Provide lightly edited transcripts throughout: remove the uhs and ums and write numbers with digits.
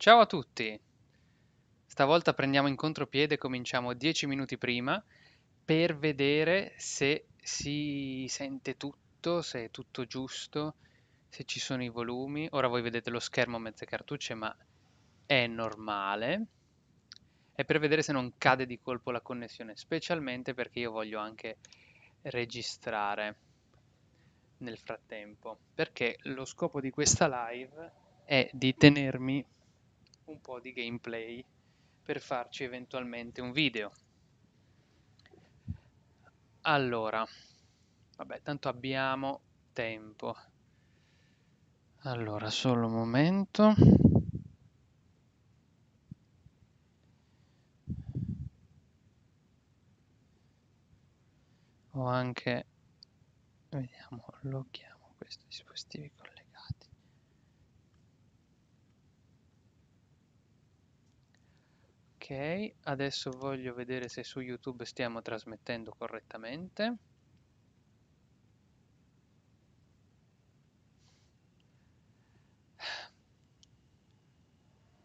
Ciao a tutti! Stavolta prendiamo in contropiede e cominciamo 10 minuti prima per vedere se si sente tutto, se è tutto giusto, se ci sono i volumi. Ora voi vedete lo schermo a mezze cartucce, ma è normale. È per vedere se non cade di colpo la connessione, specialmente perché io voglio anche registrare nel frattempo, perché lo scopo di questa live è di tenermi un po' di gameplay per farci eventualmente un video. Allora, vabbè, tanto abbiamo tempo. Allora, solo un momento. Ho anche, vediamo, loghiamo questi dispositivi collegati. Ok, adesso voglio vedere se su YouTube stiamo trasmettendo correttamente.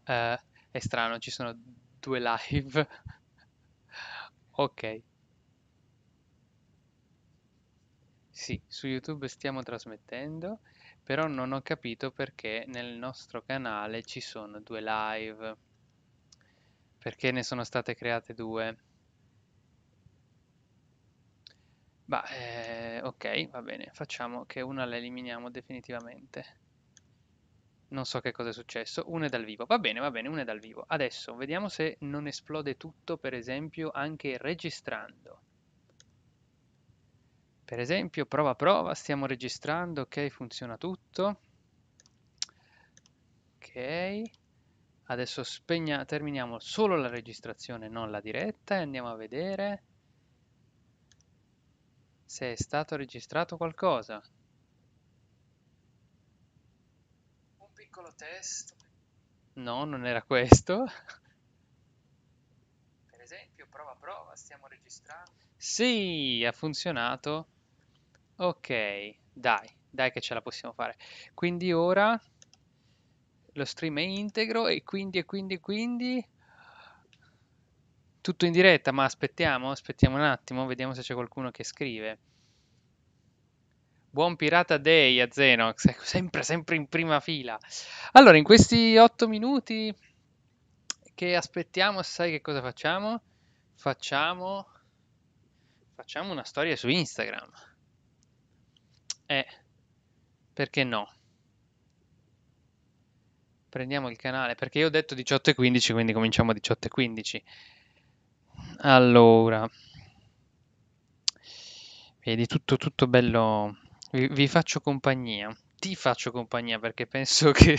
È strano, ci sono due live. Ok, sì, su YouTube stiamo trasmettendo, però non ho capito perché nel nostro canale ci sono due live. Perché ne sono state create due? Bah, ok, va bene, facciamo che una la eliminiamo definitivamente. Non so che cosa è successo. Una è dal vivo. Va bene, una è dal vivo. Adesso vediamo se non esplode tutto, per esempio, anche registrando. Per esempio, prova prova, stiamo registrando, ok, funziona tutto. Ok, adesso terminiamo solo la registrazione, non la diretta, e andiamo a vedere se è stato registrato qualcosa. Un piccolo test. No, non era questo. Per esempio, prova prova, stiamo registrando. Sì, ha funzionato. Ok, dai che ce la possiamo fare. Quindi ora lo stream è integro e quindi tutto in diretta, ma aspettiamo un attimo, vediamo se c'è qualcuno che scrive. Buon Pirata Day a Zenox, ecco, sempre in prima fila. Allora, in questi 8 minuti che aspettiamo, sai che cosa facciamo? Facciamo, facciamo una storia su Instagram. Eh, perché no? Prendiamo il canale, perché io ho detto 18:15, quindi cominciamo a 18:15. Allora, vedi, tutto bello. Vi faccio compagnia. Ti faccio compagnia perché penso che...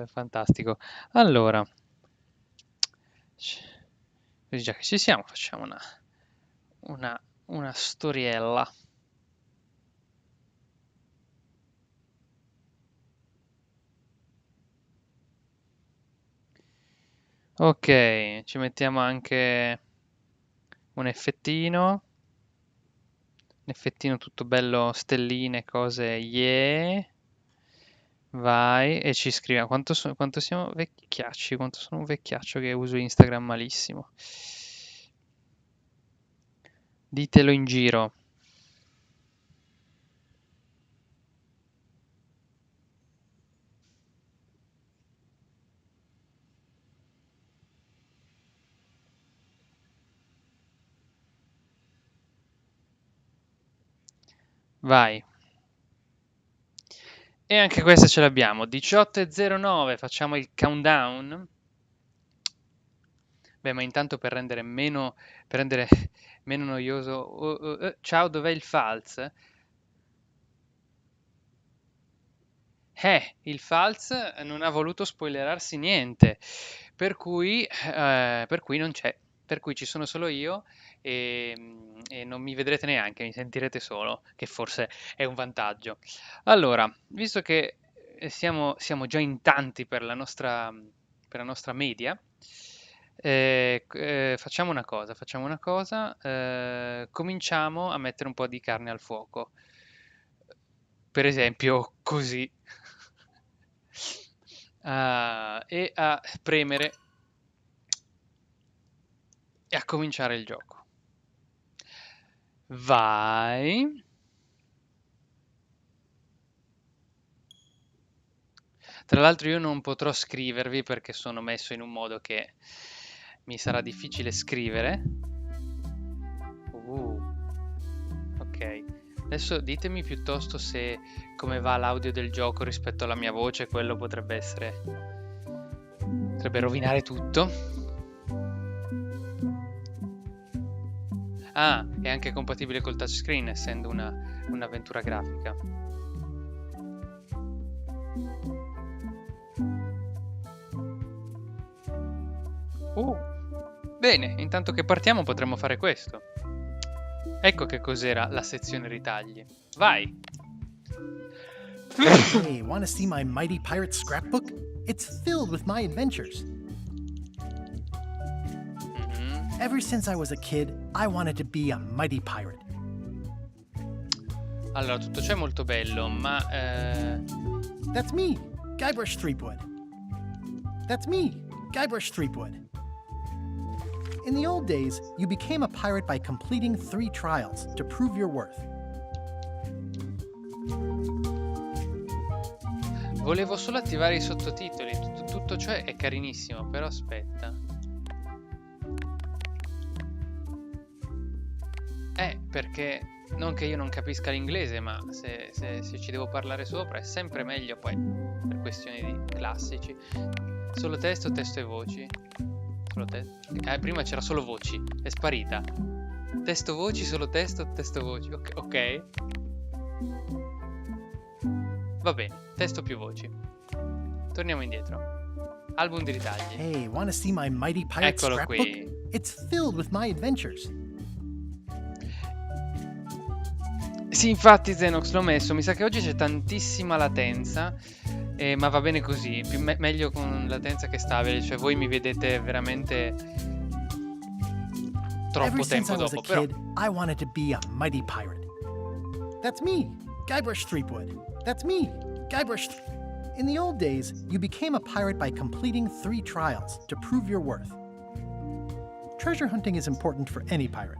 fantastico. Allora, così già che ci siamo, facciamo una storiella. Ok, ci mettiamo anche un effettino tutto bello, stelline, cose, yeah. Vai e ci scriviamo. Quanto siamo vecchiacci, quanto sono un vecchiaccio che uso Instagram malissimo. Ditelo in giro. Vai. E anche questa ce l'abbiamo. 18:09, facciamo il countdown. Beh, ma intanto per rendere meno noioso. Ciao, dov'è il false? Il Falz non ha voluto spoilerarsi niente, per cui non c'è, per cui ci sono solo io e non mi vedrete neanche, mi sentirete solo, che forse è un vantaggio. Allora, visto che siamo già in tanti per la nostra media, facciamo una cosa, cominciamo a mettere un po' di carne al fuoco. Per esempio, così. e a premere e a cominciare il gioco. Vai. Tra l'altro io non potrò scrivervi perché sono messo in un modo che mi sarà difficile scrivere. Ok. Adesso ditemi piuttosto se come va l'audio del gioco rispetto alla mia voce, quello potrebbe rovinare tutto. Ah, è anche compatibile col touchscreen essendo un'avventura grafica. Bene, intanto che partiamo potremmo fare questo. Ecco che cos'era la sezione ritagli. Vai! Hey, want to see my Mighty Pirate scrapbook? It's filled with my adventures. Ever since I was a kid, I wanted to be a mighty pirate. Allora, tutto ciò è molto bello, ma... That's me, Guybrush Threepwood. That's me, Guybrush Threepwood. In the old days, you became a pirate by completing 3 trials to prove your worth. Volevo solo attivare i sottotitoli, tutto ciò è carinissimo, però aspetta. Perché non che io non capisca l'inglese, ma se ci devo parlare sopra è sempre meglio poi, per questioni di classici. Solo testo, testo e voci. Solo prima c'era solo voci, è sparita. Testo, voci, solo testo, testo, voci. Ok. Va bene, testo più voci. Torniamo indietro. Album di ritagli. Hey, want to see my Mighty Pirate Eccolo scrapbook? qui. It's filled with my adventures. Sì, infatti Xenox l'ho messo, mi sa che oggi c'è tantissima latenza, ma va bene così, meglio con latenza che stabile, cioè voi mi vedete veramente troppo tempo dopo, però... I wanted to be a mighty pirate. That's me, Guybrush Threepwood. That's me, Guybrush. In the old days, you became a pirate by completing 3 trials to prove your worth. Treasure hunting is important for any pirate.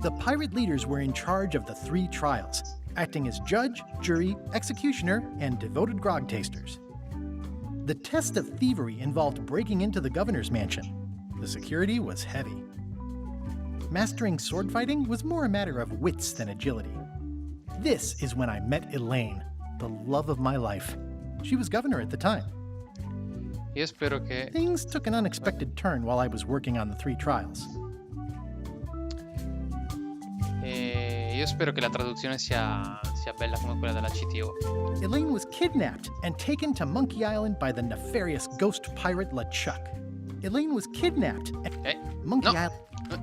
The pirate leaders were in charge of the 3 trials, acting as judge, jury, executioner, and devoted grog tasters. The test of thievery involved breaking into the governor's mansion. The security was heavy. Mastering sword fighting was more a matter of wits than agility. This is when I met Elaine, the love of my life. She was governor at the time. Io spero che... Things took an unexpected turn while I was working on the 3 trials. Io spero che la traduzione sia bella come quella della CTO. Elaine was kidnapped and taken to Monkey Island by the nefarious ghost pirate LeChuck. Elaine was kidnapped and Monkey Island.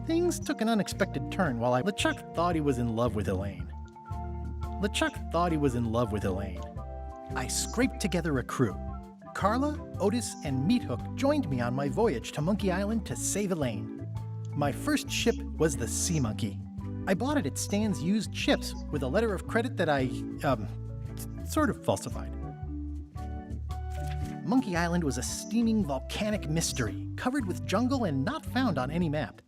Things took an unexpected turn while LeChuck thought he was in love with Elaine. LeChuck thought he was in love with Elaine. I scraped together a crew. Carla, Otis, and Meathook joined me on my voyage to Monkey Island to save Elaine. My first ship was the Sea Monkey. I bought it at Stan's used ships with a letter of credit that I, sort of falsified. Monkey Island was a steaming volcanic mystery, covered with jungle and not found on any map.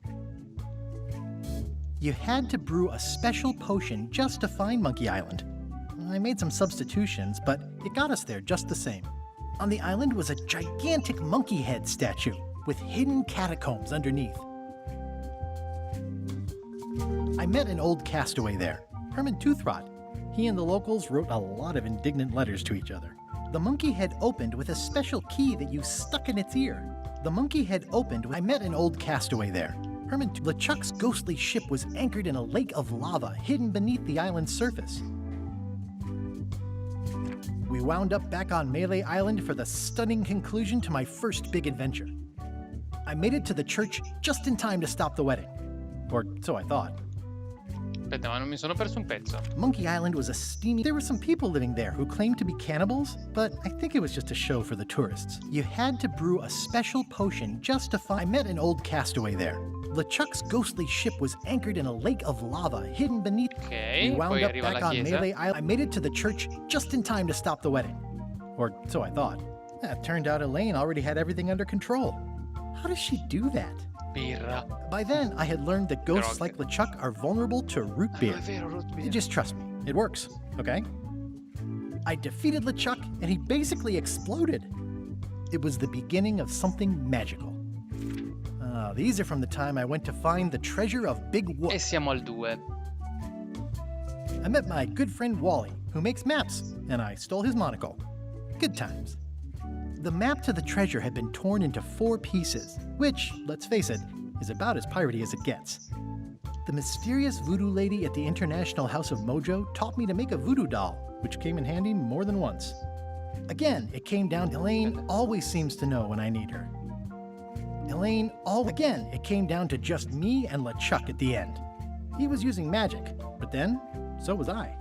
You had to brew a special potion just to find Monkey Island. I made some substitutions, but it got us there just the same. On the island was a gigantic monkey head statue with hidden catacombs underneath. I met an old castaway there, Herman Toothrot. He and the locals wrote a lot of indignant letters to each other. The monkey head opened with a special key that you stuck in its ear. The monkey head opened. I met an old castaway there. LeChuck's ghostly ship was anchored in a lake of lava hidden beneath the island's surface. We wound up back on Melee Island for the stunning conclusion to my first big adventure. I made it to the church just in time to stop the wedding. Or so I thought. Aspetta, ma non mi sono perso un pezzo. Monkey Island was a steamy... There were some people living there who claimed to be cannibals, but I think it was just a show for the tourists. You had to brew a special potion just to find... I met an old castaway there. LeChuck's ghostly ship was anchored in a lake of lava hidden beneath... Ok, we wound poi up arriva back la on chiesa. Melee Island. I made it to the church just in time to stop the wedding. Or so I thought. It turned out Elaine already had everything under control. How does she do that? Birra. By then, I had learned that ghosts like LeChuck are vulnerable to root Ah, beer. è vero, root beer. Just trust me, it works, okay? I defeated LeChuck and he basically exploded. It was the beginning of something magical. These are from the time I went to find the treasure of Big Whoop. E siamo al 2. I met my good friend Wally, who makes maps, and I stole his monocle. Good times. The map to the treasure had been torn into 4 pieces, which, let's face it, is about as piratey as it gets. The mysterious voodoo lady at the International House of Mojo taught me to make a voodoo doll, which came in handy more than once. Again, it came down to Elaine always seems to know when I need her. Again, it came down to just me and LeChuck at the end. He was using magic, but then, so was I.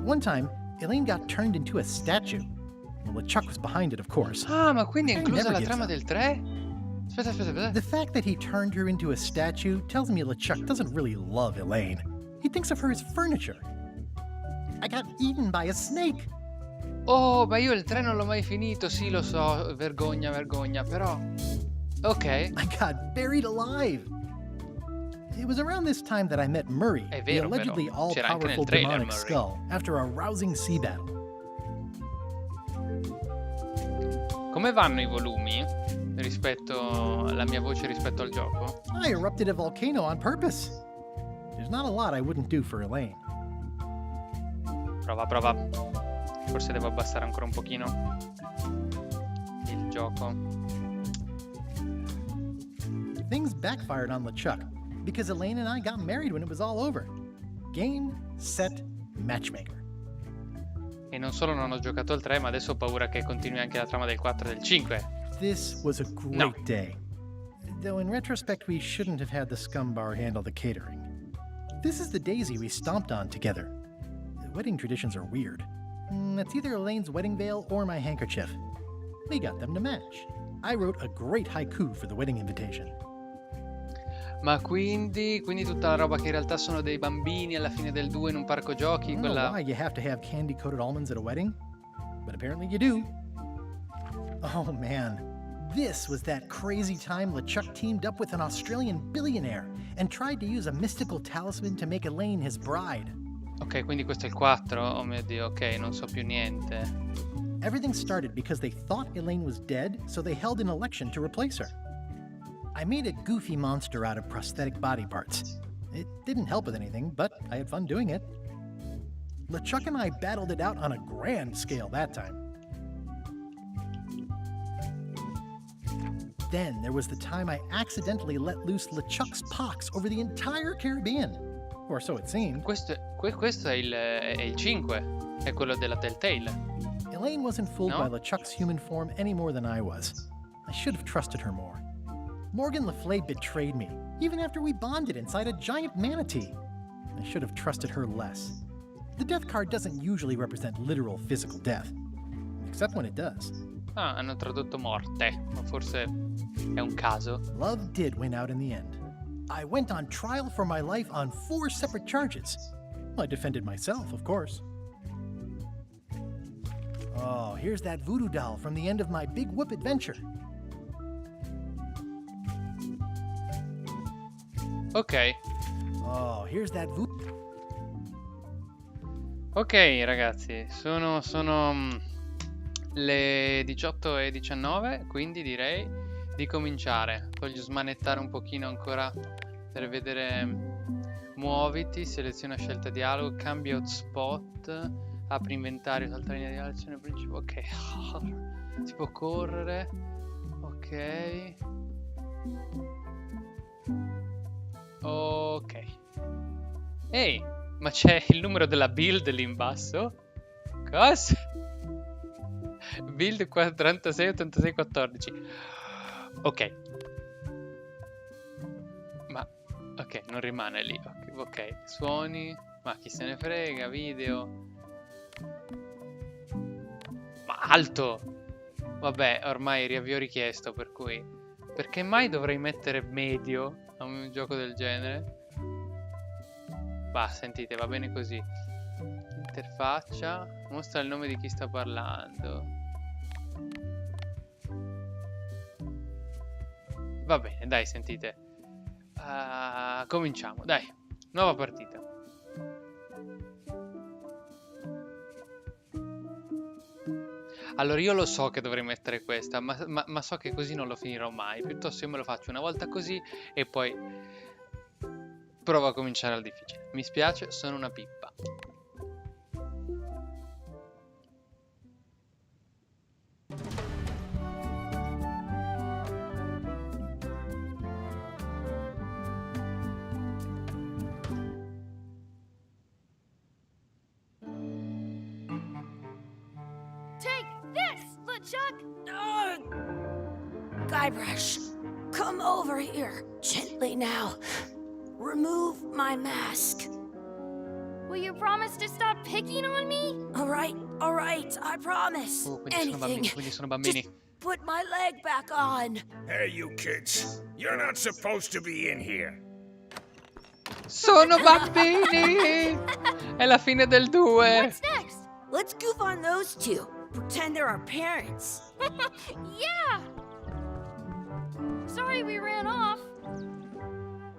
One time, Elaine got turned into a statue. Well, LeChuck was behind it, of course. Ah, ma quindi è He inclusa never la gives trama up. del 3? Aspetta. The fact that he turned her into a statue tells me LeChuck doesn't really love Elaine. He thinks of her as furniture. I got eaten by a snake. Oh, ma io il 3 non l'ho mai finito, sì, lo so, vergogna, però... Ok, I got buried alive. It was around this time that I met Murray, È the vero, allegedly però. C'era anche nel all-powerful trailer, demonic Murray. skull, after a rousing sea battle. come vanno i volumi rispetto alla mia voce rispetto al gioco? I erupted a volcano on purpose. There's not a lot I wouldn't do for Elaine. Prova. Forse devo abbassare ancora un pochino il gioco. Things backfired on LeChuck because Elaine and I got married when it was all over. Game, set, matchmaker. E non solo non ho giocato al 3, ma adesso ho paura che continui anche la trama del 4 e del 5. This was a great No. day. Though in retrospect, we shouldn't have had the scum bar handle the catering. This is the daisy we stomped on together. The wedding traditions are weird. It's either Elaine's wedding veil or my handkerchief. We got them to match. I wrote a great haiku for the wedding invitation. Ma quindi tutta la roba che in realtà sono dei bambini alla fine del 2 in un parco I giochi, don't know quella... why you have to have candy-coated almonds at a wedding, but apparently you do. Oh man, this was that crazy time LeChuck teamed up with an Australian billionaire and tried to use a mystical talisman to make Elaine his bride. Ok, quindi questo è il 4? Oh mio Dio, ok, non so più niente. Everything started because they thought Elaine was dead, so they held an election to replace her. I made a goofy monster out of prosthetic body parts. It didn't help with anything, but I had fun doing it. LeChuck and I battled it out on a grand scale that time. Then there was the time I accidentally let loose LeChuck's pox over the entire Caribbean. Or so it seemed. Questo è il 5, è quello della Telltale. Elaine wasn't fooled No? by LeChuck's human form any more than I was. I should have trusted her more. Morgan Le Fay betrayed me, even after we bonded inside a giant manatee. I should have trusted her less. The death card doesn't usually represent literal physical death, except when it does. Ah, hanno tradotto morte, ma forse è un caso. Love did win out in the end. I went on trial for my life on 4 separate charges. I defended myself, of course. Oh, here's that voodoo doll from the end of my Big Whoop adventure. Ok, Oh, here's that voodoo. ok ragazzi, sono le 18:19, quindi direi di cominciare. Voglio smanettare un pochino ancora per vedere. Muoviti, seleziona scelta dialogo, cambia hotspot, apri inventario, salta linea di azione principale. Ok, si può correre. Ok. Ok. Ehi, ma c'è il numero della build lì in basso? Cosa? Build 46 86 14. Ok. Ma ok, non rimane lì. Ok, suoni. Ma chi se ne frega, video. Ma alto! Vabbè, ormai vi ho richiesto, per cui... Perché mai dovrei mettere medio a un gioco del genere? Bah, sentite, va bene così. Interfaccia. Mostra il nome di chi sta parlando. Va bene, dai, sentite. Cominciamo, dai. Nuova partita. Allora, io lo so che dovrei mettere questa, ma so che così non lo finirò mai. Piuttosto io me lo faccio una volta così e poi provo a cominciare al difficile. Mi spiace, sono una pippa. Take this, LeChuck! Guybrush, come over here. Gently now. Remove my mask. Will you promise to stop picking on me? All right, I promise. Quindi sono bambini. Just put my leg back on. Hey, you kids. You're not supposed to be in here. Sono bambini! È la fine del 2. What's next? Let's goof on those two. Pretend they're our parents. Yeah! Sorry we ran off.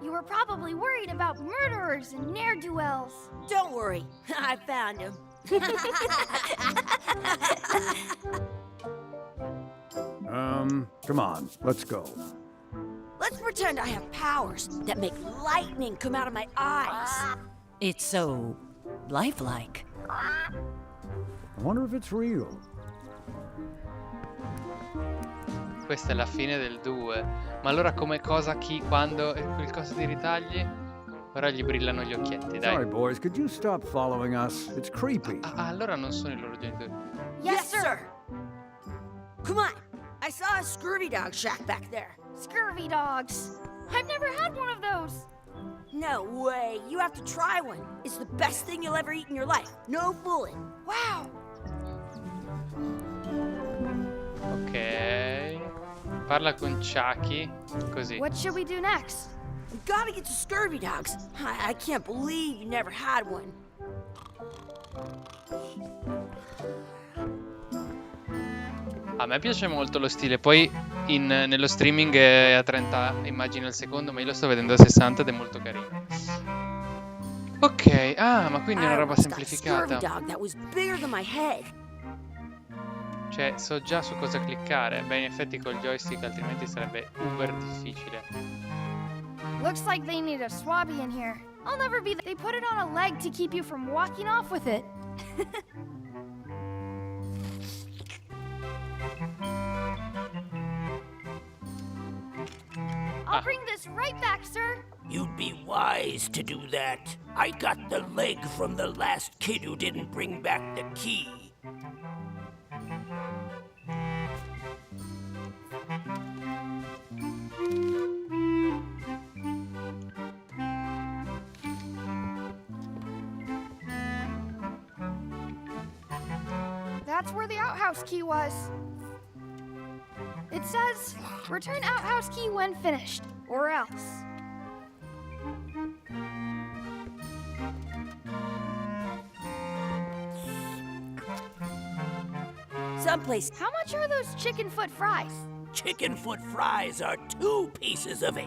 You were probably worried about murderers and ne'er-do-wells. Don't worry, I found him. Come on, let's go. Let's pretend I have powers that make lightning come out of my eyes. It's so lifelike. I wonder if it's real. Questa è la fine del 2. Ma allora come cosa, chi, quando? E quel coso di ritagli? Ora gli brillano gli occhietti, Sorry, dai. boys, could you stop following us? It's creepy. Allora non sono i loro genitori. Yes, sir. Come on. I saw a scurvy dog shack back there. Scurvy dogs. I've never had one of those. No way. You have to try one. It's the best thing you'll ever eat in your life. No fooling. Wow. Ok. Parla con Chucky. Così. What should we do next? We gotta get to scurvy dogs. I can't believe you never had one. A me piace molto lo stile. Poi nello streaming è a 30 immagini al secondo, ma io lo sto vedendo a 60 ed è molto carino. Ok, ma quindi è una I roba almost got a scurvy semplificata. dog that was bigger than my head. Cioè, so già su cosa cliccare. Beh, in effetti col joystick altrimenti sarebbe uber difficile. Looks like they need a swabby in here. I'll never be. They put it on a leg to keep you from walking off with it. I'll bring this right back, sir. You'd be wise to do that. I got the leg from the last kid who didn't bring back the key. That's where the outhouse key was. It says, return outhouse key when finished, or else. Someplace. How much are those chicken foot fries? Chicken foot fries are 2 pieces of 8.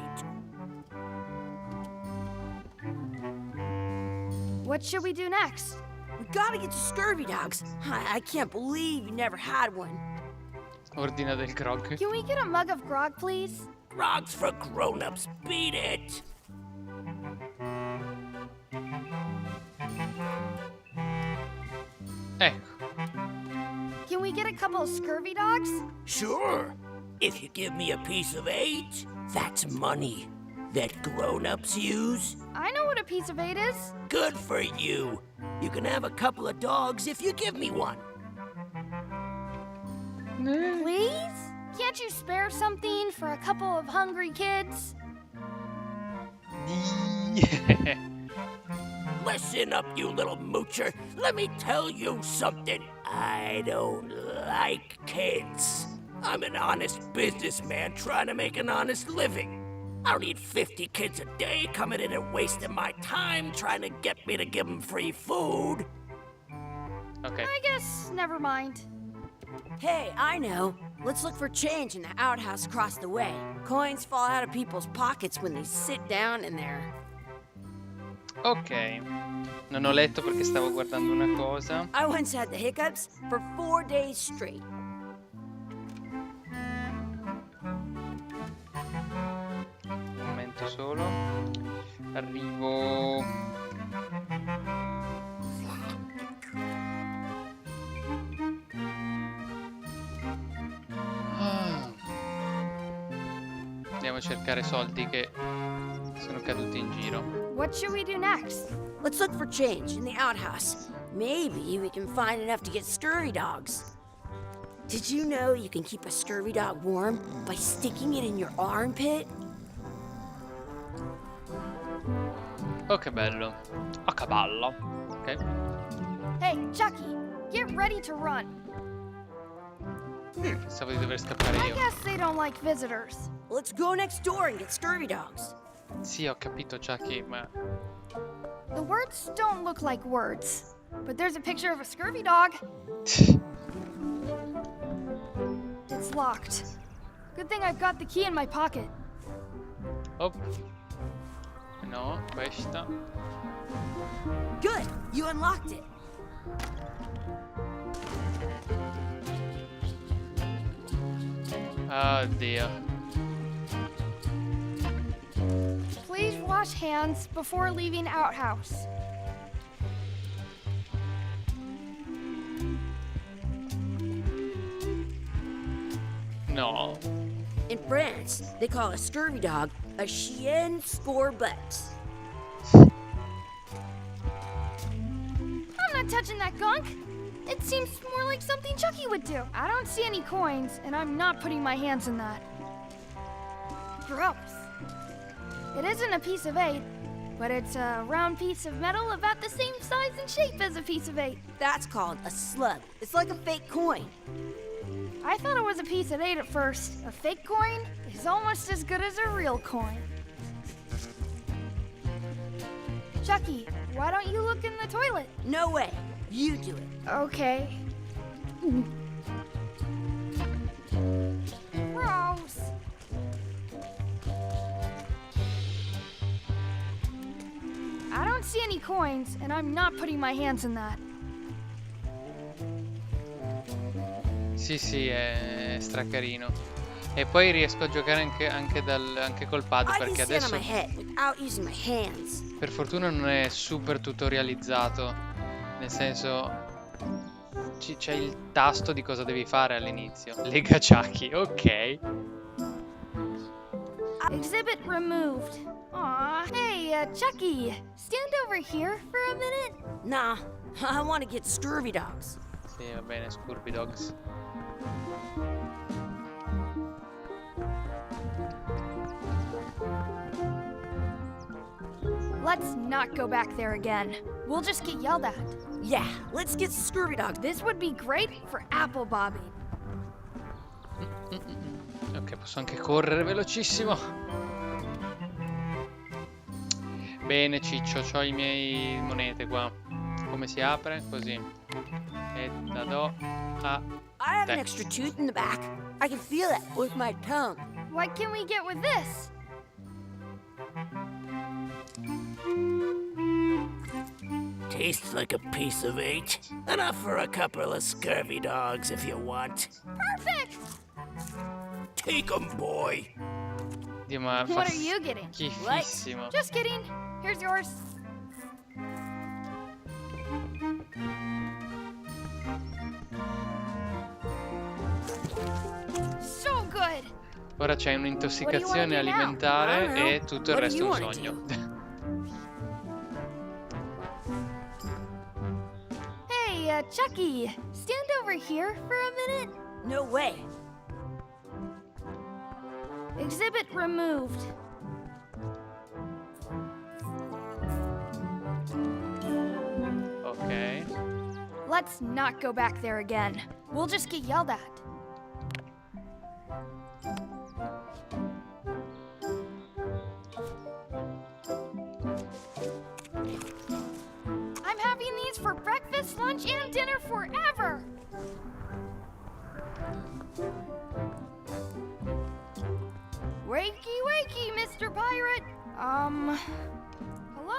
What should we do next? We gotta get to scurvy dogs. I can't believe you never had one. Ordina del grog. Can we get a mug of grog, please? Grog's for grown-ups. Beat it. Ecco. Can we get a couple of scurvy dogs? Sure. If you give me a piece of 8, that's money that grown-ups use. I know what a piece of 8 is. Good for you. You can have a couple of dogs if you give me one. Please? Can't you spare something for a couple of hungry kids? Listen up, you little moocher. Let me tell you something. I don't like kids. I'm an honest businessman trying to make an honest living. I don't need 50 kids a day coming in and wasting my time trying to get me to give them free food. Ok. I guess never mind. Hey, I know. Let's look for change in the outhouse across the way. Coins fall out of people's pockets when they sit down in there. Ok. Non ho letto perché stavo guardando una cosa. I once had the hiccups for 4 days straight. Un momento solo. Arrivo. Ah. Andiamo a cercare soldi che sono caduti in giro. What should we do next? Let's look for change in the outhouse. Maybe we can find enough to get scurvy dogs. Did you know you can keep a scurvy dog warm by sticking it in your armpit? Oh, che bello. A cavallo. Ok. Hey, Chucky, get ready to run. Pensavo di dover scappare I io. guess they don't like visitors. Let's go next door and get scurvy dogs. Sì, ho capito, Chucky, ma... The words don't look like words, but there's a picture of a scurvy dog. It's locked. Good thing I've got the key in my pocket. Oh. No, questa. Good, you unlocked it. Oddio. Please wash hands before leaving outhouse. No. In France, they call a scurvy dog a chien scorbut. I'm not touching that gunk. It seems more like something Chucky would do. I don't see any coins, and I'm not putting my hands in that. Gross. It isn't a piece of 8, but it's a round piece of metal about the same size and shape as a piece of 8. That's called a slug. It's like a fake coin. I thought it was a piece of 8 at first. A fake coin is almost as good as a real coin. Chucky, why don't you look in the toilet? No way. You do it. Okay. Gross. I don't see any coins, and I'm not putting my hands in that. Sì, sì, è stracarino. E poi riesco a giocare anche col pad I can perché stand on adesso my head without using my hands. per fortuna non è super tutorializzato. Nel senso c'è il tasto di cosa devi fare all'inizio. Lega Chucky, ok. Exhibit removed. Aw. Hey, Chucky, stand over here for a minute. Nah, I want to get scurvy dogs. Sì, va bene, Scurvy Dogs. Let's not go back there again. We'll just get yelled at. Yeah, let's get scurvy dogs. This would be great for apple bobbing. Ok, posso anche correre velocissimo. Bene, Ciccio, c'ho i miei monete qua. Come si apre? Così. E la do a I have an te. extra tooth in the back. I can feel it with my tongue. What can we get with this? Tastes like a piece of 8. Enough for a couple of scurvy dogs if you want. Perfect! Take 'em, boy. Dio, ma What fa are you getting? schifissimo. Just kidding. Here's yours. So good. Ora c'è un'intossicazione do now? alimentare I don't know. e tutto il What do resto è you un wanna sogno. Hey, Chucky, stand over here for a minute. No way. Exhibit removed. Ok. Let's not go back there again. We'll just get yelled at. I'm having these for breakfast, lunch, and dinner for Wakey, wakey, Mr. Pirate. Hello?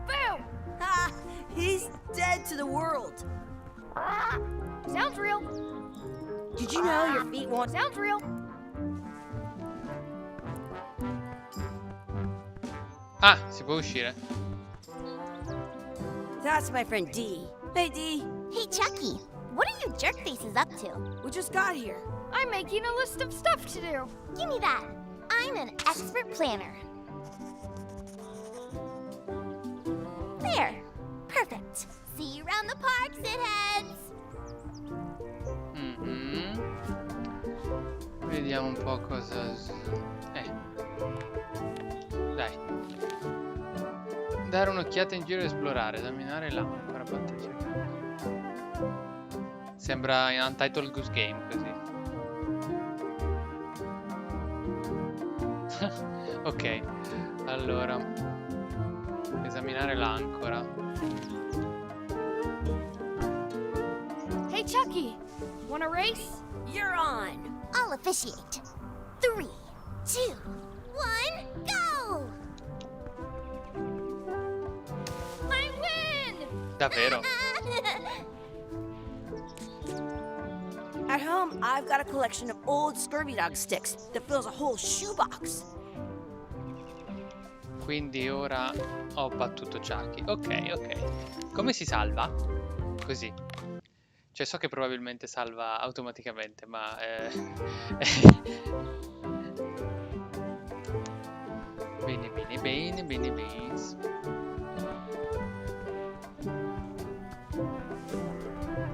Boom! Ha! He's dead to the world. Sounds real. Did you know your feet won't... Sounds real. Ah, si può uscire. That's my friend Dee. Hey, Dee. Hey, Chucky, what are you jerk faces up to? We just got here. I'm making a list of stuff to do. Give me that. I'm an expert planner. There. Perfect. See you around the park, shitheads. Mhm. Vediamo un po' cosa... Dai. Dare un'occhiata in giro e esplorare, esaminare l'ancora. Sembra in Untitled Goose Game così. Ok, allora. Esaminare l'ancora. Hey, Chucky, wanna race? You're on. I'll officiate. 3, 2, 1, go! I win! Davvero? At home, I've got a collection of old scurvy dog sticks that fills a whole shoebox. Quindi ora ho battuto Chucky. Ok, ok. Come si salva? Così. Cioè so che probabilmente salva automaticamente, ma... Bene, bene, bene, bene, bene.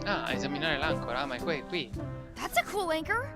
Ah, esaminare l'ancora, ma è qui. That's a cool anchor.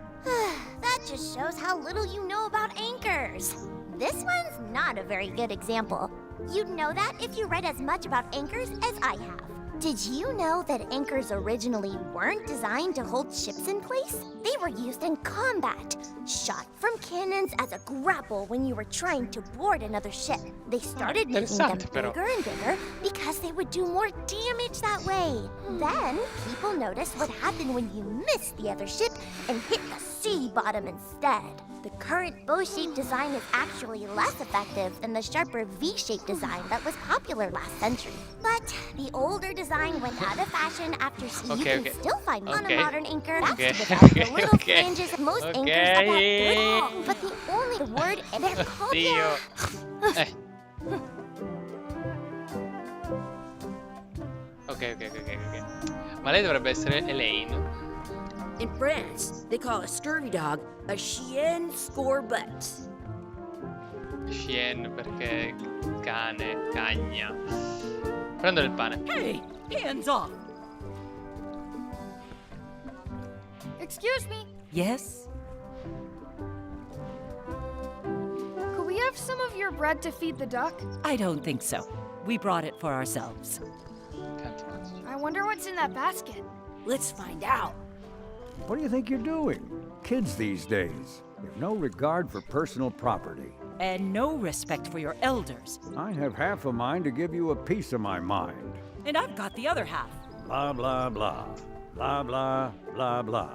That just shows how little you know about anchors. This one's not a very good example. You'd know that if you read as much about anchors as I have. Did you know that anchors originally weren't designed to hold ships in place? They were used in combat, shot from cannons as a grapple when you were trying to board another ship. They started making them interessante però. bigger and bigger because they would do more damage that way. Then, people noticed what happened when you missed the other ship and hit the sea bottom instead. The current bow-shaped design is actually less effective than the sharper V-shaped design that was popular last century. But the older design went out of fashion after sea. You can still find on a modern anchor. That's without the little fringes. Most anchors have that good, but the only word they're called. Dio. Ok. Ma lei dovrebbe essere Elaine. In France, they call a scurvy dog a chien scorbut. Chien perché cane, cagna. Prendo il pane. Hey, hands off. Excuse me, Yes? could we have some of your bread to feed the duck? I don't think so. We brought it for ourselves. I wonder what's in that basket. Let's find out. What do you think you're doing? Kids these days. They have no regard for personal property. And no respect for your elders. I have half a mind to give you a piece of my mind. And I've got the other half. Blah, blah, blah. Blah, blah, blah, blah.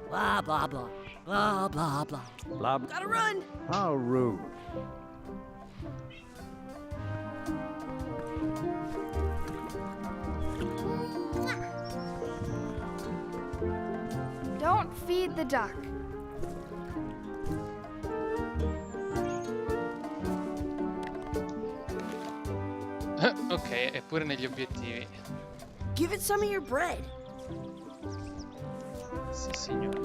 Blah, blah, blah. Blah, blah, blah. Blah, Gotta run. How rude. Don't feed the duck. Ok, è pure negli obiettivi. Give it some of your bread. Sì, signore.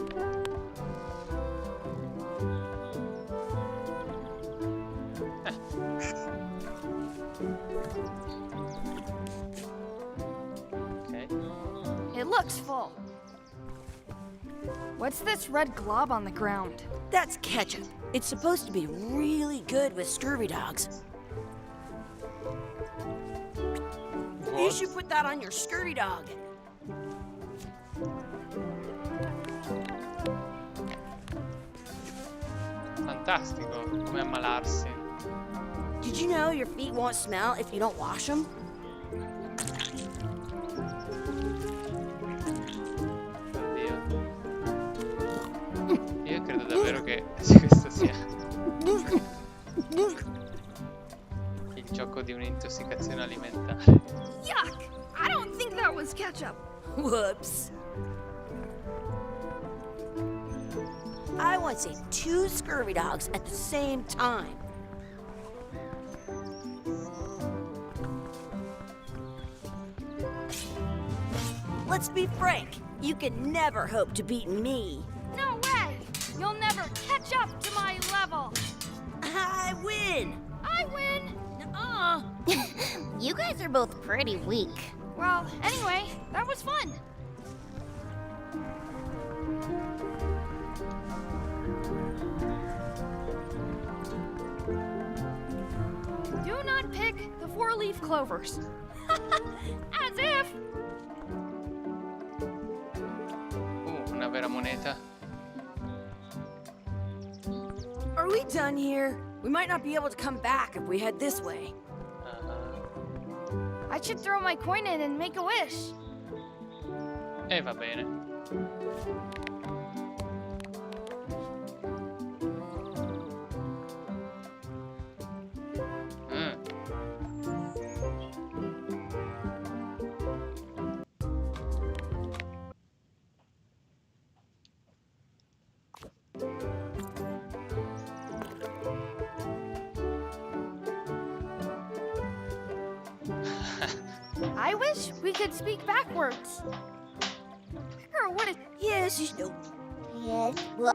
Ok. It looks full. What's this red glob on the ground? That's ketchup. It's supposed to be really good with scurvy dogs. You should put that on your scurvy dog. Fantastico, come ammalarsi. Did you know your feet won't smell if you don't wash them? Oddio. il gioco di un'intossicazione alimentare. Yuck! I don't think that was ketchup. Whoops. I once ate 2 scurvy dogs at the same time. Let's be frank. You can never hope to beat me. No way! You'll never catch up to my level. I win. I win. You guys are both pretty weak. Well, anyway, that was fun. Do not pick the 4-leaf clovers. As if. Una vera moneta. Are we done here? We might not be able to come back if we head this way. I should throw my coin in and make a wish. E va bene. Mm. I wish we could speak backwards. Or what is... Yes, you know. Yes, well,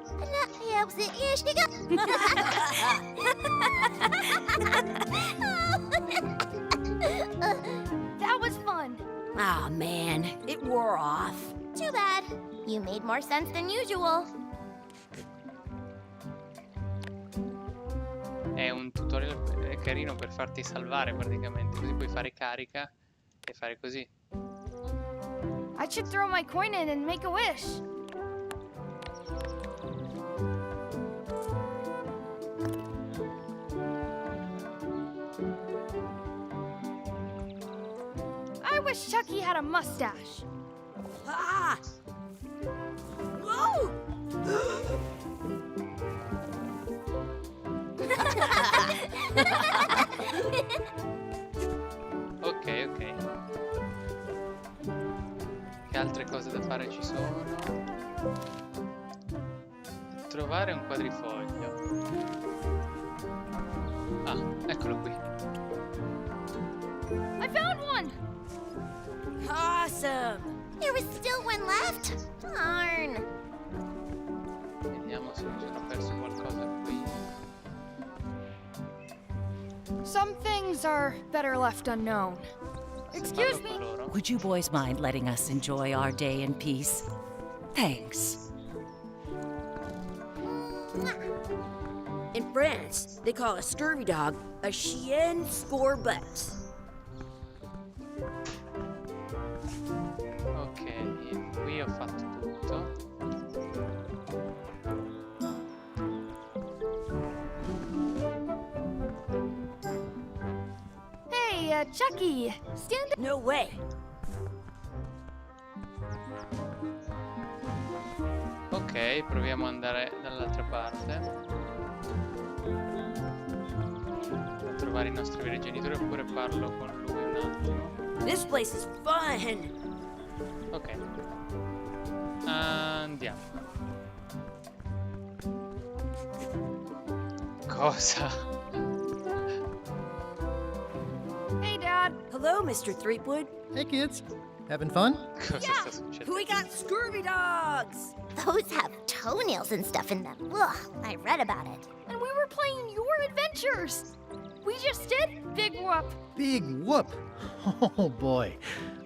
That was fun. Ah, man, it wore off. Too bad. You made more sense than usual. È un tutorial carino per farti salvare praticamente, così puoi fare carica e fare così. I should throw my coin in and make a wish. I wish Chucky had a mustache. Ah! Whoa! Ok, ok. Che altre cose da fare ci sono? Trovare un quadrifoglio. Ah, eccolo qui. I found one! Awesome! There was still one left. Darn. Vediamo se mi sono perso qualcosa qui. Some things are better left unknown. Excuse Parlo me. con loro. Would you boys mind letting us enjoy our day in peace? Thanks. In France, they call a scurvy dog a chien scorbut. Ok, qui ho fatto tutto. Hey, Chucky, stand up. No way. Ok, proviamo ad andare dall'altra parte. A trovare i nostri veri genitori oppure parlo con lui un attimo. This place is fun. Ok. Andiamo. Cosa? Hey, Dad. Hello, Mr. Threepwood. Hey, kids. Having fun? Cosa sta succedendo? We got scurvy dogs. Those have toenails and stuff in them. Ugh, I read about it. And we were playing your adventures. We just did Big Whoop. Big whoop. Oh, boy.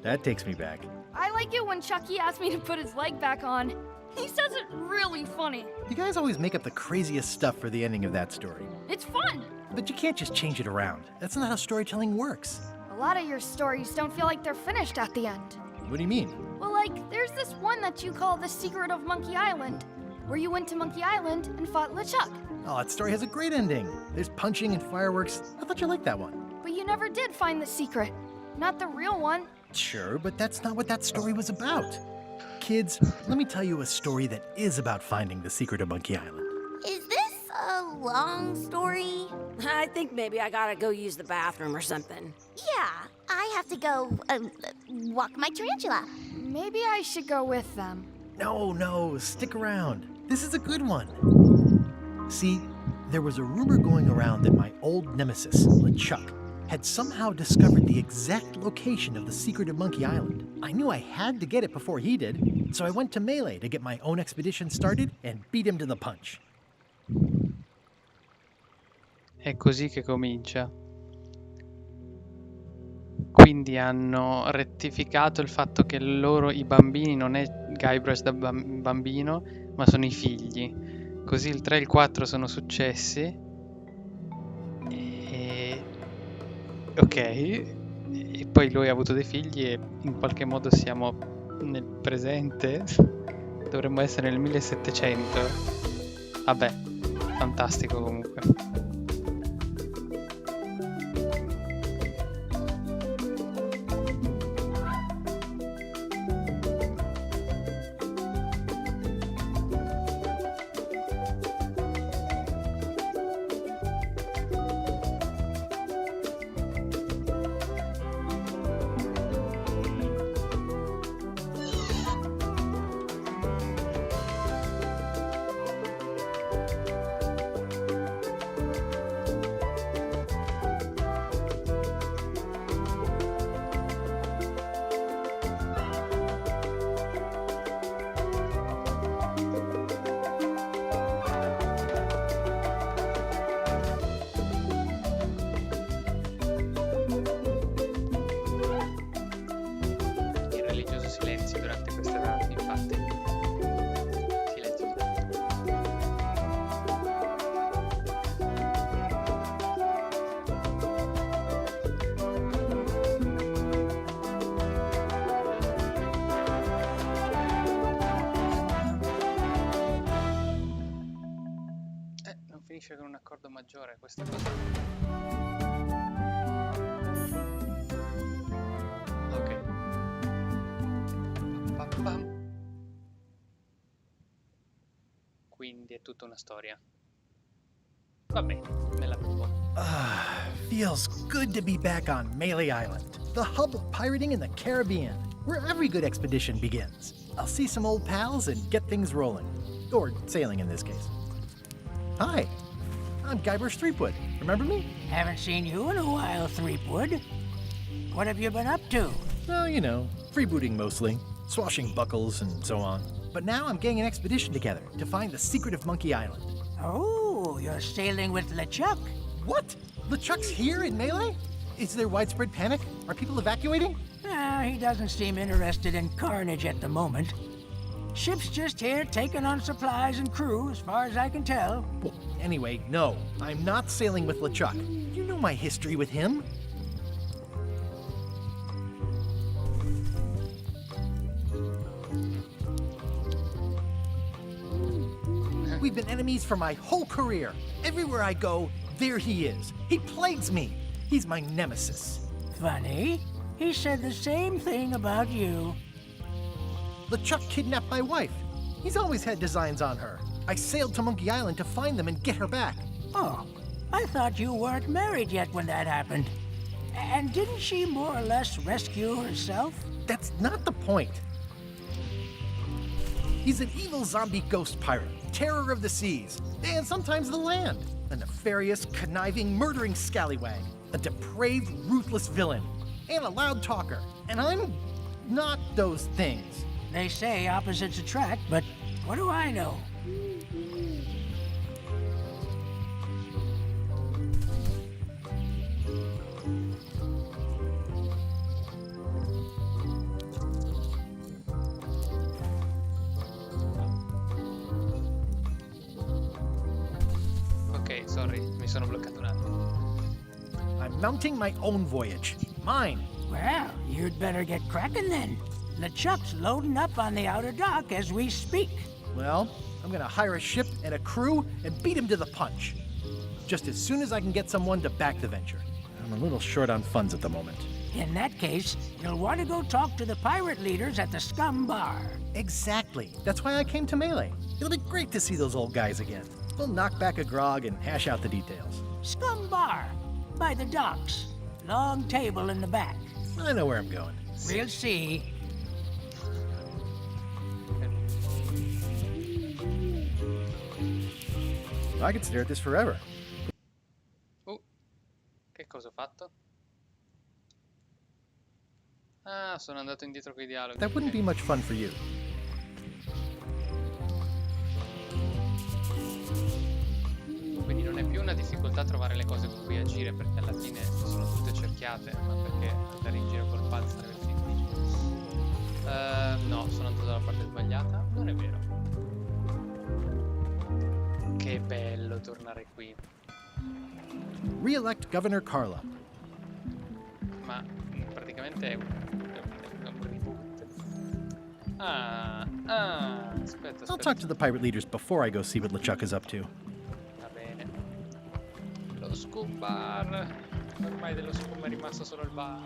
That takes me back. I like it when Chucky asked me to put his leg back on. He says it really funny. You guys always make up the craziest stuff for the ending of that story. It's fun. But you can't just change it around. That's not how storytelling works. A lot of your stories don't feel like they're finished at the end. What do you mean? Well, like, there's this one that you call The Secret of Monkey Island, where you went to Monkey Island and fought LeChuck. Oh, that story has a great ending. There's punching and fireworks. I thought you liked that one. But you never did find the secret. Not the real one. Sure, but that's not what that story was about. Kids, let me tell you a story that is about finding the secret of Monkey Island. Is this a long story? I think maybe I gotta go use the bathroom or something. Yeah, I have to go walk my tarantula. Maybe I should go with them. No, stick around. This is a good one. See, there was a rumor going around that my old nemesis, LeChuck, had somehow discovered the exact location of the secret of Monkey Island. I knew I had to get it before he did, so I went to Melee to get my own expedition started and beat him to the punch. È così che comincia. Quindi hanno rettificato il fatto che loro, i bambini, non è Guybrush da bambino, ma sono i figli. Così il 3 e il 4 sono successi. E... Ok. E poi lui ha avuto dei figli e in qualche modo siamo nel presente. Dovremmo essere nel 1700. Vabbè, fantastico comunque. Il religioso silenzio durante queste date, infatti. Silenzio. Non finisce con un accordo maggiore questa cosa. Ok. Pam. Quindi è tutta una storia. Va bene, me la bevo. Feels good to be back on Melee Island, the hub of pirating in the Caribbean, where every good expedition begins. I'll see some old pals and get things rolling. Or sailing in this case. Hi, I'm Guybrush Threepwood. Remember me? Haven't seen you in a while, Threepwood. What have you been up to? Well, you know, freebooting mostly, swashing buckles and so on. But now I'm getting an expedition together to find the secret of Monkey Island. Oh, you're sailing with LeChuck. What? LeChuck's here in Melee? Is there widespread panic? Are people evacuating? He doesn't seem interested in carnage at the moment. Ship's just here taking on supplies and crew, as far as I can tell. Well, anyway, no, I'm not sailing with LeChuck. You know my history with him. We've been enemies for my whole career. Everywhere I go, there he is. He plagues me. He's my nemesis. Funny. He said the same thing about you. LeChuck kidnapped my wife. He's always had designs on her. I sailed to Monkey Island to find them and get her back. Oh, I thought you weren't married yet when that happened. And didn't she more or less rescue herself? That's not the point. He's an evil zombie ghost pirate, terror of the seas, and sometimes the land. A nefarious, conniving, murdering scallywag. A depraved, ruthless villain. And a loud talker. And I'm not those things. They say opposites attract, but what do I know? Ok, sorry, mi sono bloccato un attimo. I'm mounting my own voyage. Mine. Well, you'd better get cracking then. LeChuck's loading up on the outer dock as we speak. Well, I'm gonna hire a ship and a crew and beat him to the punch. Just as soon as I can get someone to back the venture. I'm a little short on funds at the moment. In that case, you'll want to go talk to the pirate leaders at the Scum Bar. Exactly. That's why I came to Melee. It'll be great to see those old guys again. We'll knock back a grog and hash out the details. Scum Bar, by the docks. Long table in the back. I know where I'm going. We'll see. I could stare at this forever. Che cosa ho fatto? Ah, sono andato indietro coi dialoghi. That wouldn't be much fun for you. Quindi non è più una difficoltà trovare le cose con cui agire, perché alla fine sono tutte cerchiate, ma perché andare in giro col pal sarebbe più difficile. No, sono andato dalla parte sbagliata. Non è vero. Che bello tornare qui. Re-elect Governor Carla. Ma praticamente è un reboot. Aspetta. I'll talk to the pirate leaders before I go see what LeChuck is up to. Va bene. Lo scuba bar. Ormai dello scuba è rimasto solo il bar.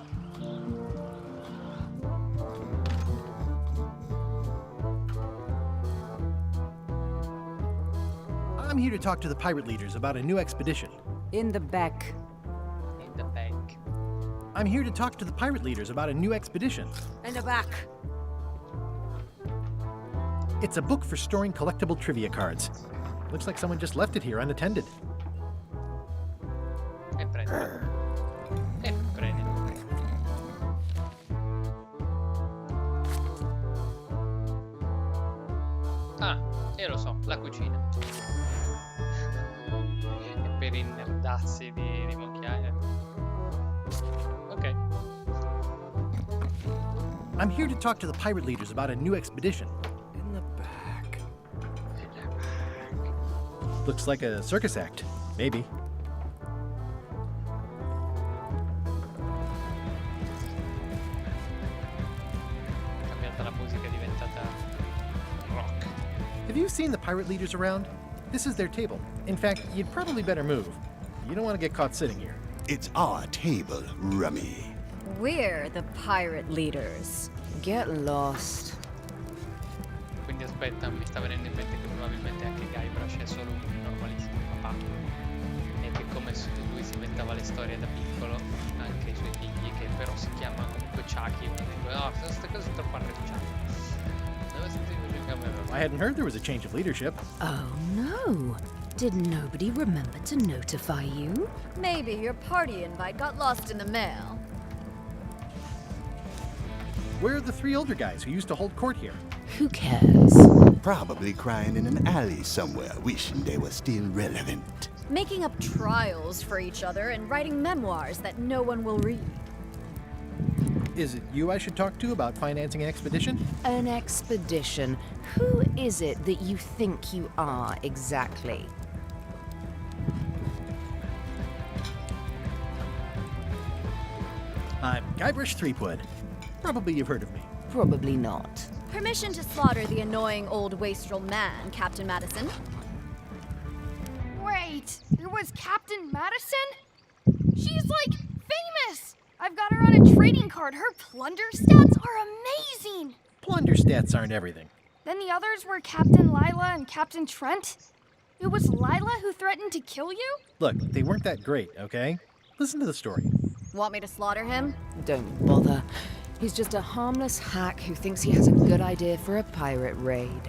I'm here to talk to the pirate leaders about a new expedition. In the back. In the bank. I'm here to talk to the pirate leaders about a new expedition. In the back. It's a book for storing collectible trivia cards. Looks like someone just left it here unattended. E prendilo. E prendilo. Ah, io lo so, la cucina. E per i nerdazzi di Monkey Island. Ok. I'm here to talk to the pirate leaders about a new expedition. In the back. Looks like a circus act. Maybe. Cambiata la musica, è diventata rock. Have you seen the pirate leaders around? This is their table. In fact, you'd probably better move. You don't want to get caught sitting here. It's our table, Rummy. We're the pirate leaders. Get lost. Quindi aspetta, mi sta venendo in mente che probabilmente anche Guybrush è solo un normalissimo papà. E che come lui si inventava le storie da piccolo, anche i suoi figli, che però si chiama comunque Chucky. E dico, no, queste cose sono troppo arrecciate. I hadn't heard there was a change of leadership. Oh no. Did nobody remember to notify you? Maybe your party invite got lost in the mail. Where are the three older guys who used to hold court here? Who cares? Probably crying in an alley somewhere, wishing they were still relevant. Making up trials for each other and writing memoirs that no one will read. Is it you I should talk to about financing an expedition? An expedition? Who is it that you think you are exactly? I'm Guybrush Threepwood. Probably you've heard of me. Probably not. Permission to slaughter the annoying old wastrel man, Captain Madison. Wait, it was Captain Madison? She's like famous! I've got her on a trading card. Her plunder stats are amazing! Plunder stats aren't everything. Then the others were Captain Lila and Captain Trent. It was Lila who threatened to kill you? Look, they weren't that great, okay? Listen to the story. Want me to slaughter him? Don't bother. He's just a harmless hack who thinks he has a good idea for a pirate raid.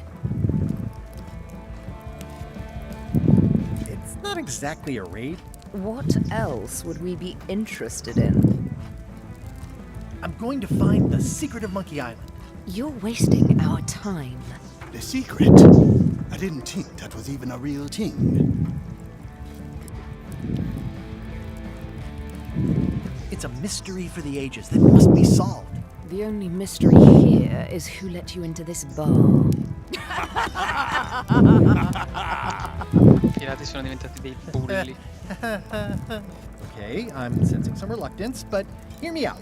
It's not exactly a raid. What else would we be interested in? I'm going to find the secret of Monkey Island. You're wasting our time. The secret? I didn't think that was even a real thing. It's a mystery for the ages that must be solved. The only mystery here is who let you into this bar. I pirati sono diventati dei bulli. Okay, I'm sensing some reluctance, but hear me out.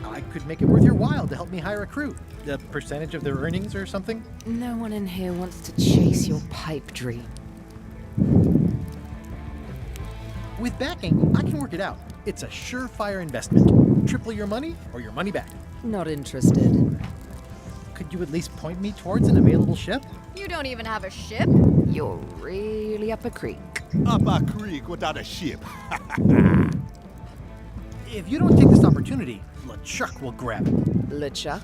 I could make it worth your while to help me hire a crew. A percentage of their earnings or something? No one in here wants to chase your pipe dream. With backing, I can work it out. It's a surefire investment. Triple your money or your money back. Not interested. Could you at least point me towards an available ship? You don't even have a ship? You're really up a creek. Up a creek without a ship. If you don't take this opportunity, LeChuck will grab it. LeChuck?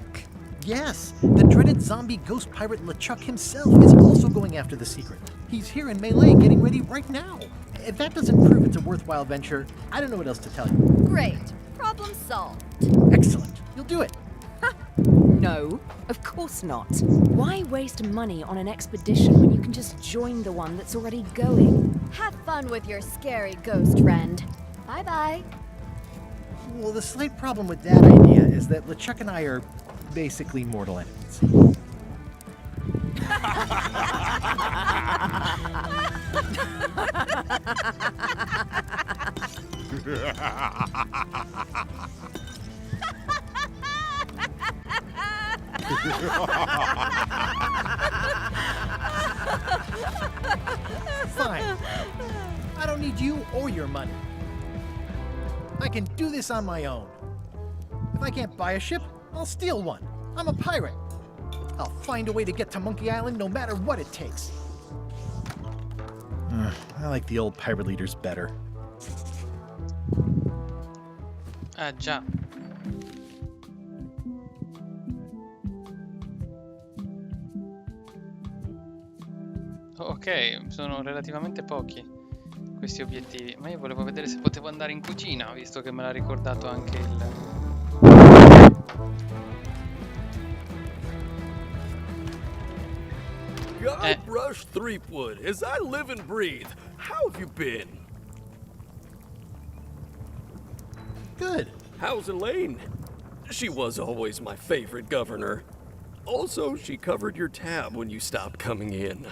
Yes, the dreaded zombie ghost pirate LeChuck himself is also going after the secret. He's here in Melee getting ready right now. If that doesn't prove it's a worthwhile venture, I don't know what else to tell you. Great. Problem solved. Excellent. You'll do it. No, of course not. Why waste money on an expedition when you can just join the one that's already going? Have fun with your scary ghost friend. Bye-bye. Well, the slight problem with that idea is that LeChuck and I are basically mortal enemies. Fine. I don't need you or your money. I can do this on my own. If I can't buy a ship, I'll steal one. I'm a pirate. I'll find a way to get to Monkey Island no matter what it takes. I like the old pirate leaders better. Ah già. Ok, sono relativamente pochi questi obiettivi, ma io volevo vedere se potevo andare in cucina, visto che me l'ha ricordato anche il... Guybrush Threepwood, as I live and breathe, how have you been? Good. How's Elaine? She was always my favorite governor. Also, she covered your tab when you stopped coming in.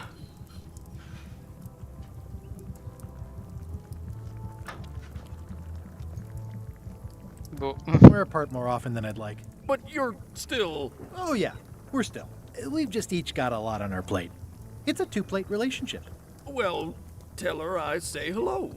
Boh. We're apart more often than I'd like. But you're still... Oh yeah, we're still. We've just each got a lot on our plate. It's a two-plate relationship. Well, tell her I say hello.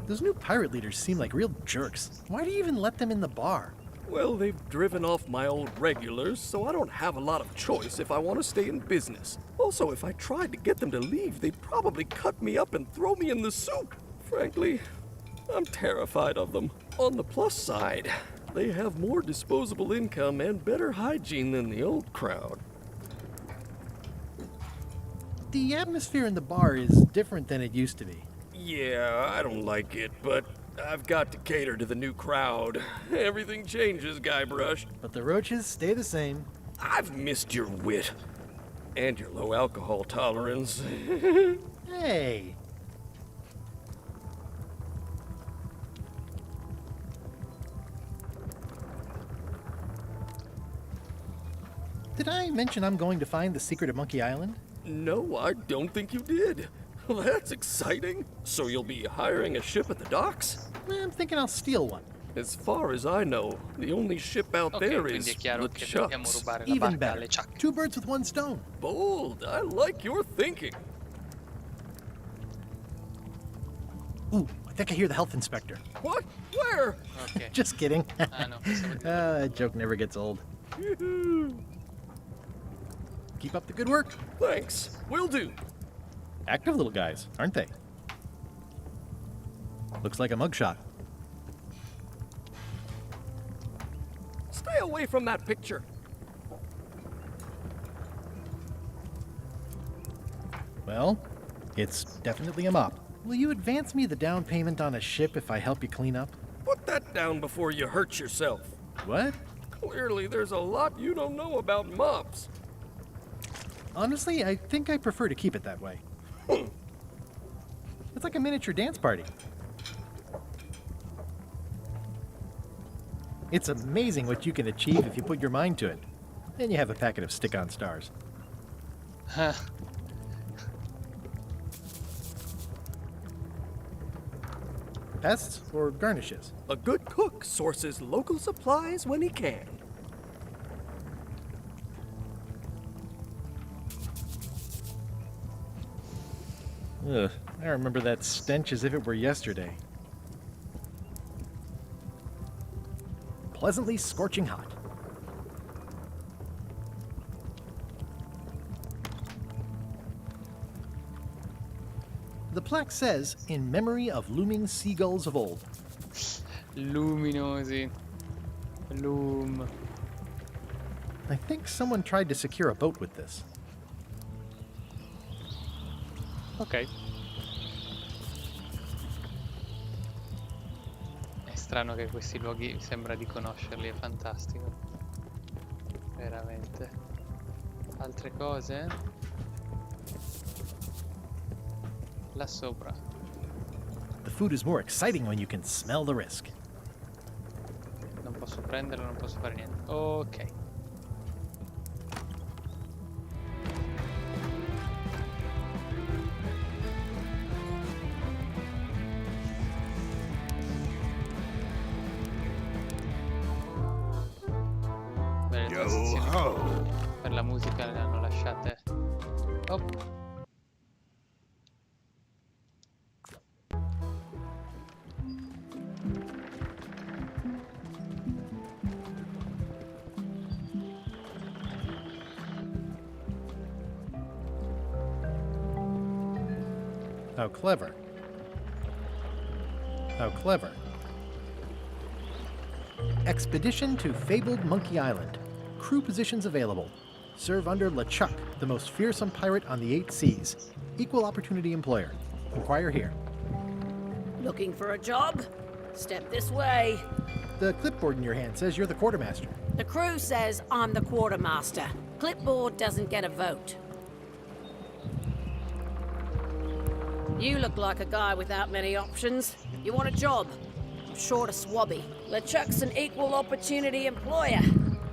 Those new pirate leaders seem like real jerks. Why do you even let them in the bar? Well, they've driven off my old regulars, so I don't have a lot of choice if I want to stay in business. Also, if I tried to get them to leave, they'd probably cut me up and throw me in the soup. Frankly, I'm terrified of them. On the plus side, they have more disposable income and better hygiene than the old crowd. The atmosphere in the bar is different than it used to be. Yeah, I don't like it, but I've got to cater to the new crowd. Everything changes, Guybrush. But the roaches stay the same. I've missed your wit. And your low alcohol tolerance. Hey! Did I mention I'm going to find the secret of Monkey Island? No, I don't think you did. Well, that's exciting. So you'll be hiring a ship at the docks? I'm thinking I'll steal one. As far as I know, the only ship out there is quindi è chiaro che dobbiamo LeChuck's. rubare la Even barca better. alle Chuck. 2 birds with 1 stone. Bold. I like your thinking. Ooh, I think I hear the health inspector. What? Where? Ok. Just kidding. Ah no, pensavo di... That joke never gets old. Keep up the good work. Thanks. Will do. Active little guys, aren't they? Looks like a mugshot. Stay away from that picture. Well, it's definitely a mop. Will you advance me the down payment on a ship if I help you clean up? Put that down before you hurt yourself. What? Clearly, there's a lot you don't know about mops. Honestly, I think I prefer to keep it that way. It's like a miniature dance party. It's amazing what you can achieve if you put your mind to it. Then you have a packet of stick-on stars. Huh. Pests or garnishes? A good cook sources local supplies when he can. Ugh, I remember that stench as if it were yesterday. pleasantly scorching hot. The plaque says, in memory of looming seagulls of old. Luminosi. Loom. I think someone tried to secure a boat with this. Ok. È strano che questi luoghi sembra di conoscerli, è fantastico. Veramente. Altre cose? Là sopra. The food is more exciting when you can smell the risk. Non posso prenderlo, non posso fare niente. Ok. Bene, le transizioni per la musica le hanno lasciate. Oh. How clever. How clever. Expedition to fabled Monkey Island. Crew positions available. Serve under LeChuck, the most fearsome pirate on the 8 seas. Equal opportunity employer. Inquire here. Looking for a job? Step this way. The clipboard in your hand says you're the quartermaster. The crew says I'm the quartermaster. Clipboard doesn't get a vote. You look like a guy without many options. You want a job? I'm short of swabby. LeChuck's an equal opportunity employer.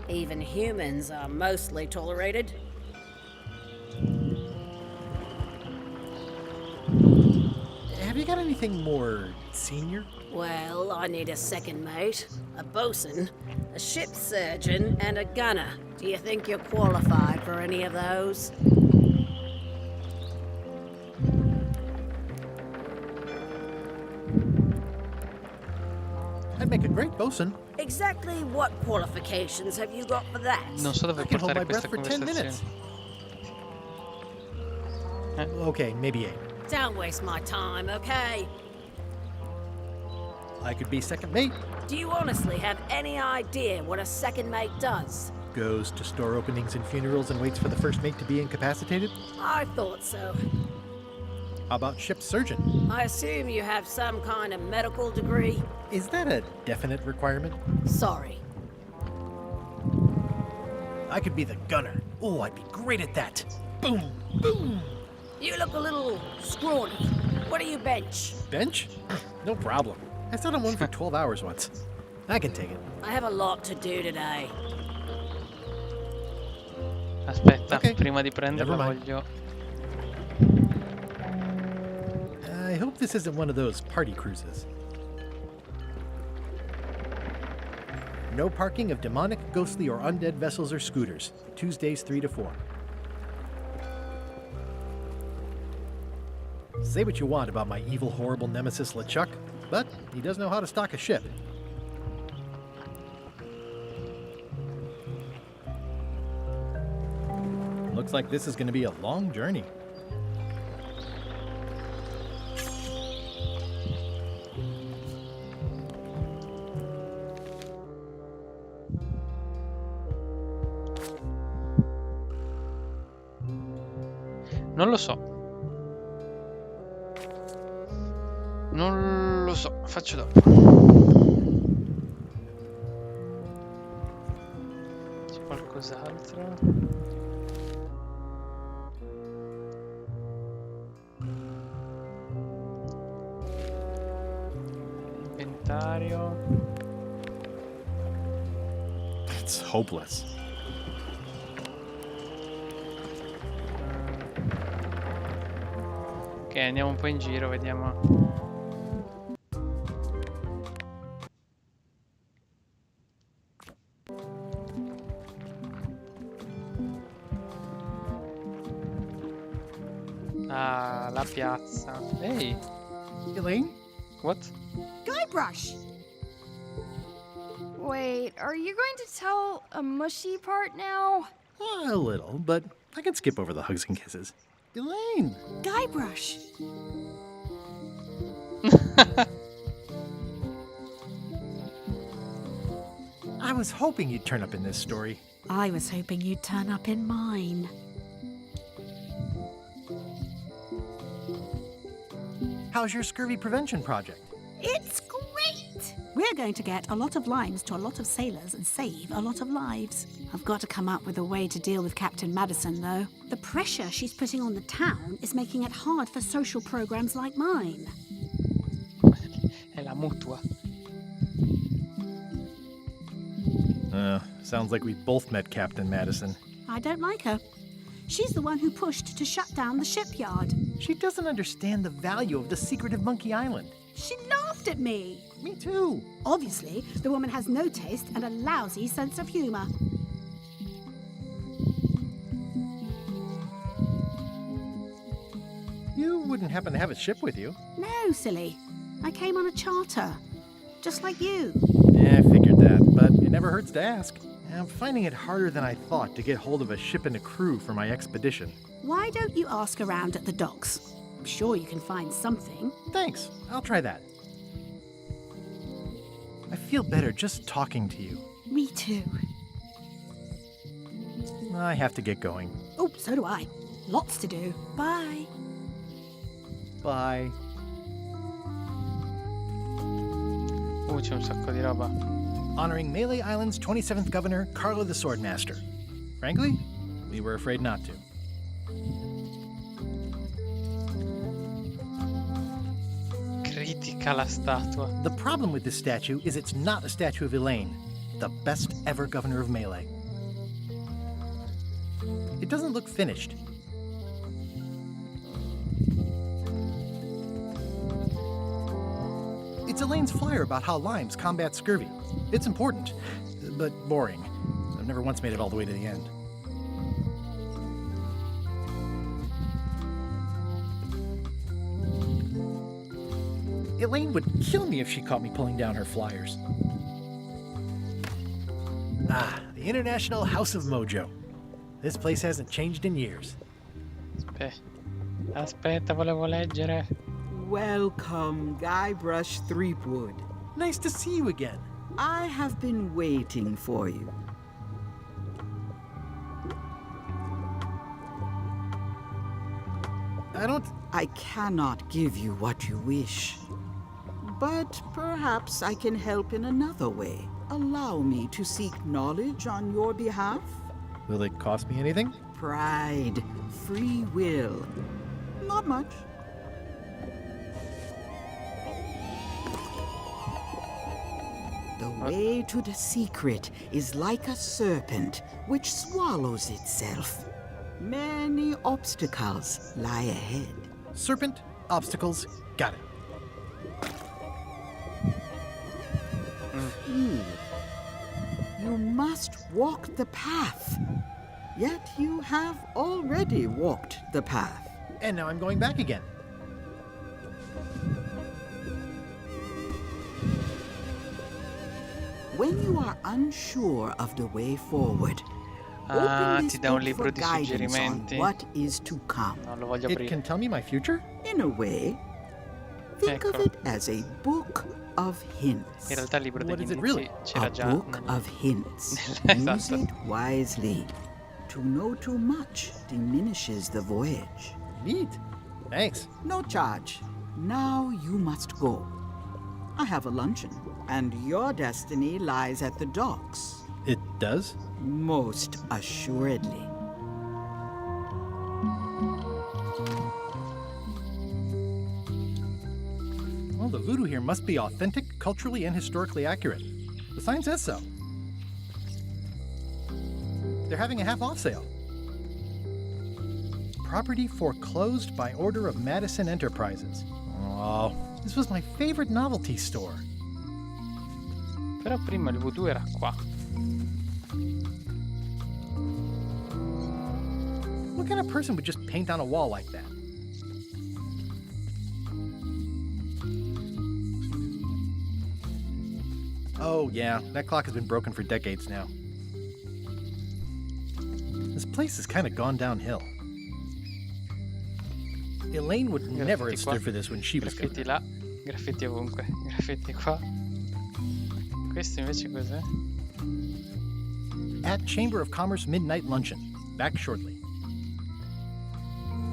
Even humans are mostly tolerated. Have you got anything more senior? Well, I need a second mate, a bosun, a ship surgeon, and a gunner. Do you think you're qualified for any of those? I'd make a great bosun. Exactly what qualifications have you got for that? Non so dove I can hold portare my breath questa for 10 conversazione. minutes. Okay, maybe 8. Don't waste my time, okay? I could be second mate. Do you honestly have any idea what a second mate does? Goes to store openings and funerals and waits for the first mate to be incapacitated. I thought so. How about ship surgeon? I assume you have some kind of medical degree? Is that a definite requirement? Sorry. I could be the gunner. Oh, I'd be great at that. Boom, boom. You look a little scrawny. What do you bench? Bench? No problem. I sat on one for 12 hours once. I can take it. I have a lot to do today. Aspetta, Ok, prima di prenderlo never mind. voglio... I hope this isn't one of those party cruises. No parking of demonic, ghostly, or undead vessels or scooters. Tuesdays 3 to 4. Say what you want about my evil, horrible nemesis LeChuck, but he does know how to stock a ship. Looks like this is going to be a long journey. Non lo so. Non lo so, faccio dopo. C'è qualcos'altro? Inventario. It's hopeless. Ok, andiamo un po' in giro, vediamo. Ah, la piazza. Ehi, Elaine? what? Guybrush! Wait, are you going to tell a mushy part now? A little, but I can skip over the hugs and kisses. Elaine! Guybrush! I was hoping you'd turn up in this story. I was hoping you'd turn up in mine. How's your scurvy prevention project? It's great! We're going to get a lot of lines to a lot of sailors and save a lot of lives. I've got to come up with a way to deal with Captain Madison, though. The pressure she's putting on the town is making it hard for social programs like mine. È la mutua. Sounds like we both met Captain Madison. I don't like her. She's the one who pushed to shut down the shipyard. She doesn't understand the value of the secretive Monkey Island. She laughed at me. Me too. Obviously, the woman has no taste and a lousy sense of humor. You wouldn't happen to have a ship with you? No, silly. I came on a charter. Just like you. Yeah, I figured that, but it never hurts to ask. I'm finding it harder than I thought to get hold of a ship and a crew for my expedition. Why don't you ask around at the docks? I'm sure you can find something. Thanks. I'll try that. I feel better just talking to you. Me too. I have to get going. Oh, so do I. Lots to do. Bye. Bye. C'è un sacco di roba. Honoring Melee Island's 27th governor, Carlo the Swordmaster. Frankly, we were afraid not to. Critica la statua. The problem with this statue is it's not a statue of Elaine, the best ever governor of Melee. It doesn't look finished. It's Elaine's flyer about how limes combat scurvy. It's important, but boring. I've never once made it all the way to the end. Elaine would kill me if she caught me pulling down her flyers. Ah, the International House of Mojo. This place hasn't changed in years. Aspetta, volevo leggere. Welcome, Guybrush Threepwood. Nice to see you again. I have been waiting for you. I cannot give you what you wish. But perhaps I can help in another way. Allow me to seek knowledge on your behalf? Will it cost me anything? Pride, free will. Not much. The way to the secret is like a serpent which swallows itself. Many obstacles lie ahead. Serpent, obstacles, got it. You must walk the path. Yet you have already walked the path. And now I'm going back again. When you are unsure of the way forward, Ah, open ti this dà un book libro for di guidance on suggerimenti. what is to come. Non lo voglio It aprire. can tell me my future? In a way, think of Ecco. it as a book of hints. In realtà il libro What degli is it inizi really? c'era A già. book of hints. Use Esatto. it wisely. To know too much diminishes the voyage. Neat. Thanks. No charge. Now you must go. I have a luncheon, and your destiny lies at the docks. It does? Most assuredly. Well, the voodoo here must be authentic, culturally, and historically accurate. The sign says so. They're having a half-off sale. Property foreclosed by order of Madison Enterprises. Oh, this was my favorite novelty store. Però prima il voodoo era qua. What kind of person would just paint on a wall like that? Oh, yeah, that clock has been broken for decades now. This place has kind of gone downhill. Elaine would never have stood for this when she was Graffiti governor. là, graffiti ovunque, graffiti qua. Questo invece cos'è? At Chamber of Commerce Midnight Luncheon. Back shortly.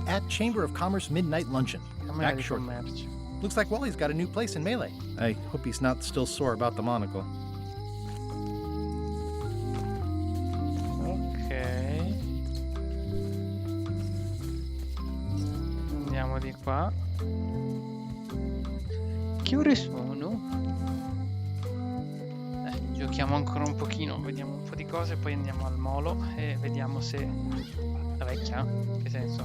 At Chamber of Commerce Midnight Luncheon. Camera Back di shortly. commercio. Looks like Wally's got a new place in Melee. I hope he's not still sore about the monocle. Ok. Andiamo di qua. Che ore sono? Giochiamo ancora un pochino, vediamo un po' di cose, poi andiamo al molo e vediamo se... La vecchia? Che senso?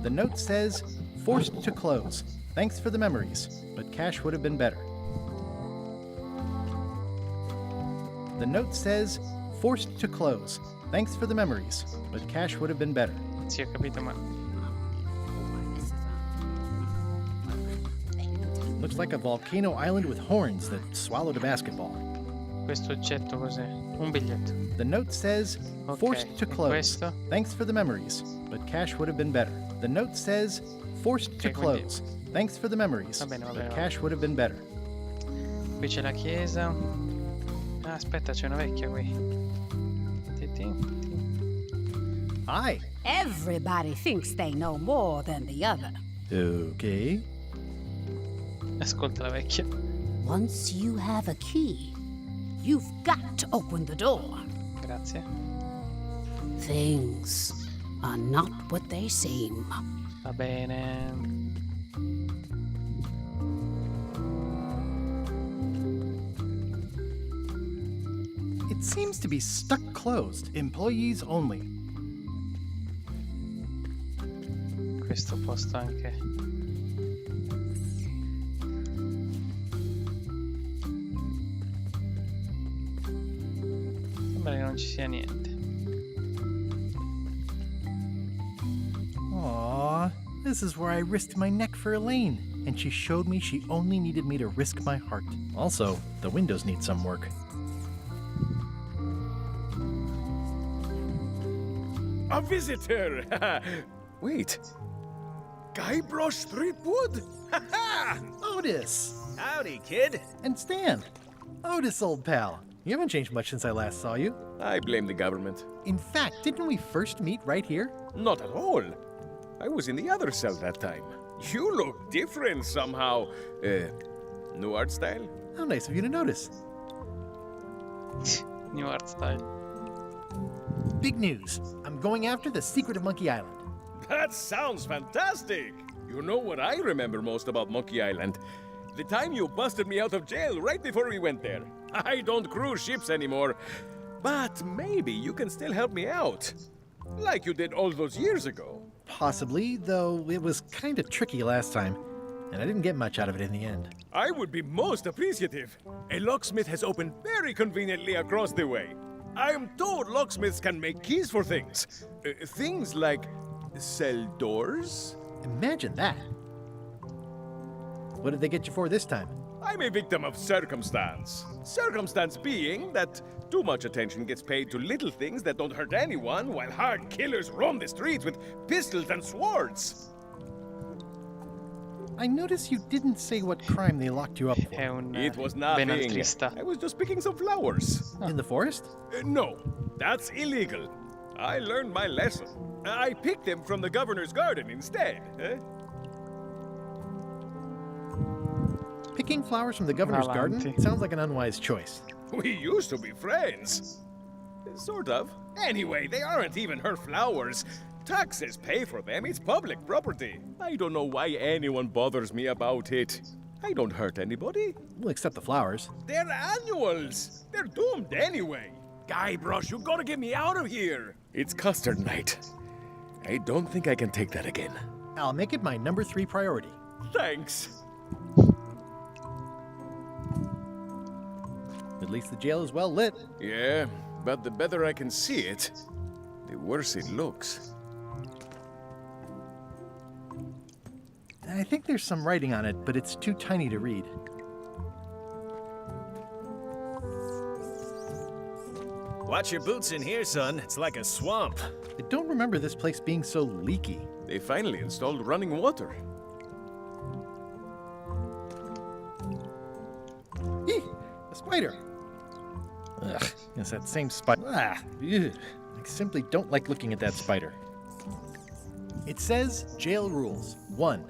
The note says, forced to close. Thanks for the memories, but cash would have been better. The note says, forced to close. Thanks for the memories, but cash would have been better. Sì, ho capito, ma... Looks like a volcano island with horns that swallowed a basketball. Questo oggetto cos'è? Un biglietto. The note says, forced Ok, to e close. questo? Thanks for the memories, but cash would have been better. The note says, forced to Ok, quindi- close. Thanks for the memories, Va bene, va bene, but va cash would have been better. Qui c'è la chiesa. Ah, aspetta, c'è una vecchia qui. Hi. Everybody thinks they know more than the other. Okay. Ascolta la vecchia. Once you have a key, you've got to open the door. Grazie. Things are not what they seem. Va bene. It seems to be stuck closed. Employees only. Questo posto anche. Sembra che non ci sia niente. Aww, this is where I risked my neck for Elaine, and she showed me she only needed me to risk my heart. Also, the windows need some work. A visitor! Wait. Guybrush Threepwood? Otis! Howdy, kid. And Stan. Otis, old pal. You haven't changed much since I last saw you. I blame the government. In fact, didn't we first meet right here? Not at all. I was in the other cell that time. You look different somehow. New art style? How nice of you to notice. New art style. Big news. I'm going after the secret of Monkey Island. That sounds fantastic! You know what I remember most about Monkey Island? The time you busted me out of jail right before we went there. I don't cruise ships anymore. But maybe you can still help me out. Like you did all those years ago. Possibly, though it was kind of tricky last time, and I didn't get much out of it in the end. I would be most appreciative. A locksmith has opened very conveniently across the way. I am told locksmiths can make keys for things. Things like cell doors? Imagine that. What did they get you for this time? I'm a victim of circumstance. Circumstance being that too much attention gets paid to little things that don't hurt anyone, while hard killers roam the streets with pistols and swords. I notice you didn't say what crime they locked you up for. It was nothing. benaltrista. I was just picking some flowers. In the forest? No, that's illegal. I learned my lesson. I picked them from the governor's garden instead. Picking flowers from the governor's garden Avanti. sounds like an unwise choice. We used to be friends. Sort of. Anyway, they aren't even her flowers. Taxes pay for them. It's public property. I don't know why anyone bothers me about it. I don't hurt anybody. We'll accept the flowers. They're annuals. They're doomed anyway. Guybrush, you gotta get me out of here. It's custard night. I don't think I can take that again. I'll make it my number 3 priority. Thanks. At least the jail is well lit. Yeah, but the better I can see it, the worse it looks. I think there's some writing on it, but it's too tiny to read. Watch your boots in here, son. It's like a swamp. I don't remember this place being so leaky. They finally installed running water. Eek! A spider! Ugh, it's that same spider. I simply don't like looking at that spider. It says jail rules. 1.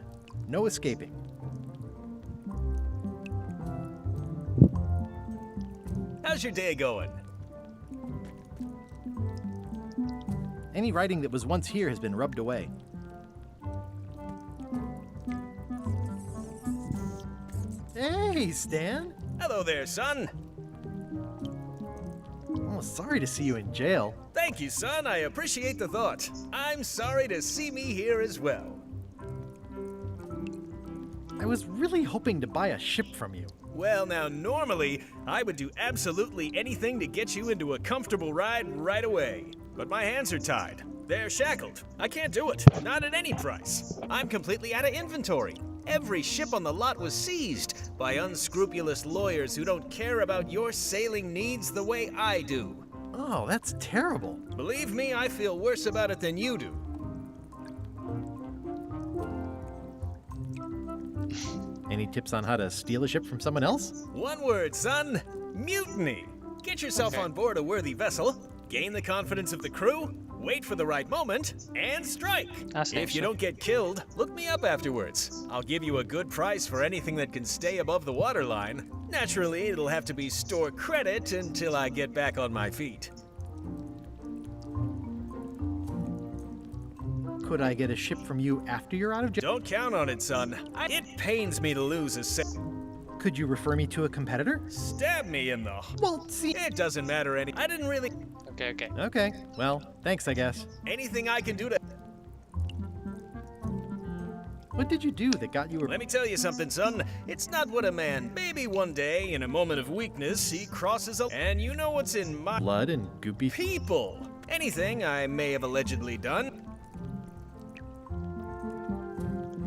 No escaping. How's your day going? Any writing that was once here has been rubbed away. Hey, Stan! Hello there, son. Oh, sorry to see you in jail. Thank you, son. I appreciate the thought. I'm sorry to see me here as well. I was really hoping to buy a ship from you. Well, now, normally, I would do absolutely anything to get you into a comfortable ride right away. But my hands are tied. They're shackled. I can't do it. Not at any price. I'm completely out of inventory. Every ship on the lot was seized by unscrupulous lawyers who don't care about your sailing needs the way I do. Oh, that's terrible. Believe me, I feel worse about it than you do. Any tips on how to steal a ship from someone else? One word, son. Mutiny. Get yourself on board a worthy vessel, gain the confidence of the crew, wait for the right moment, and strike. If you don't get killed, look me up afterwards. I'll give you a good price for anything that can stay above the waterline. Naturally, it'll have to be store credit until I get back on my feet. Could I get a ship from you after you're out of jail? Don't count on it, son. It pains me to lose a Could you refer me to a competitor? Stab me in the... Well, see... It doesn't matter any... I didn't really... Okay. Okay, well, thanks, I guess. Anything I can do to... What did you do that got you... Let me tell you something, son. It's not what a man... Maybe one day, in a moment of weakness, he crosses a... And you know what's in my... Blood and goopy... People! Anything I may have allegedly done...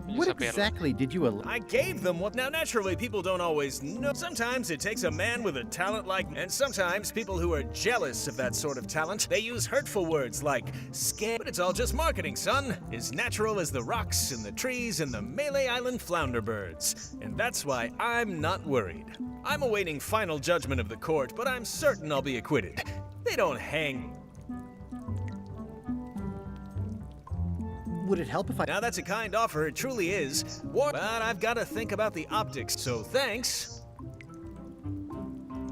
What exactly did you I gave them what... Now, naturally, people don't always know. Sometimes it takes a man with a talent like... And sometimes people who are jealous of that sort of talent, they use hurtful words like scam. But it's all just marketing, son. As natural as the rocks and the trees and the Malay Island flounder birds. And that's why I'm not worried. I'm awaiting final judgment of the court, but I'm certain I'll be acquitted. They don't hang... Would it help if I... Now that's a kind offer, it truly is. But I've got to think about the optics, so thanks.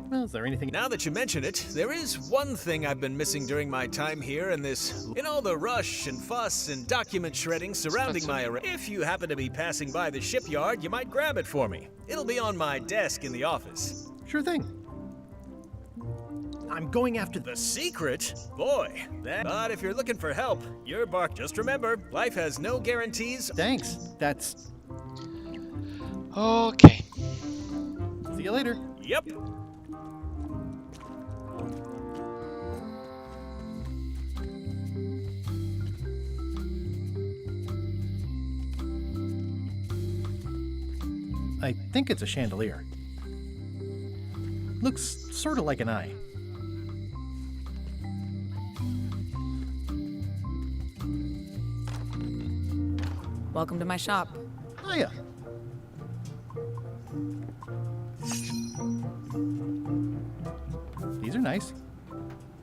Well, is there anything... Now that you mention it, there is one thing I've been missing during my time here in this... In all the rush and fuss and document shredding surrounding my arrest. If you happen to be passing by the shipyard, you might grab it for me. It'll be on my desk in the office. Sure thing. I'm going after the secret? Boy, that... But if you're looking for help, you're bark. Just remember, life has no guarantees. Thanks. That's... Okay. See you later. Yep. I think it's a chandelier. Looks sort of like an eye. Welcome to my shop. Hiya. These are nice.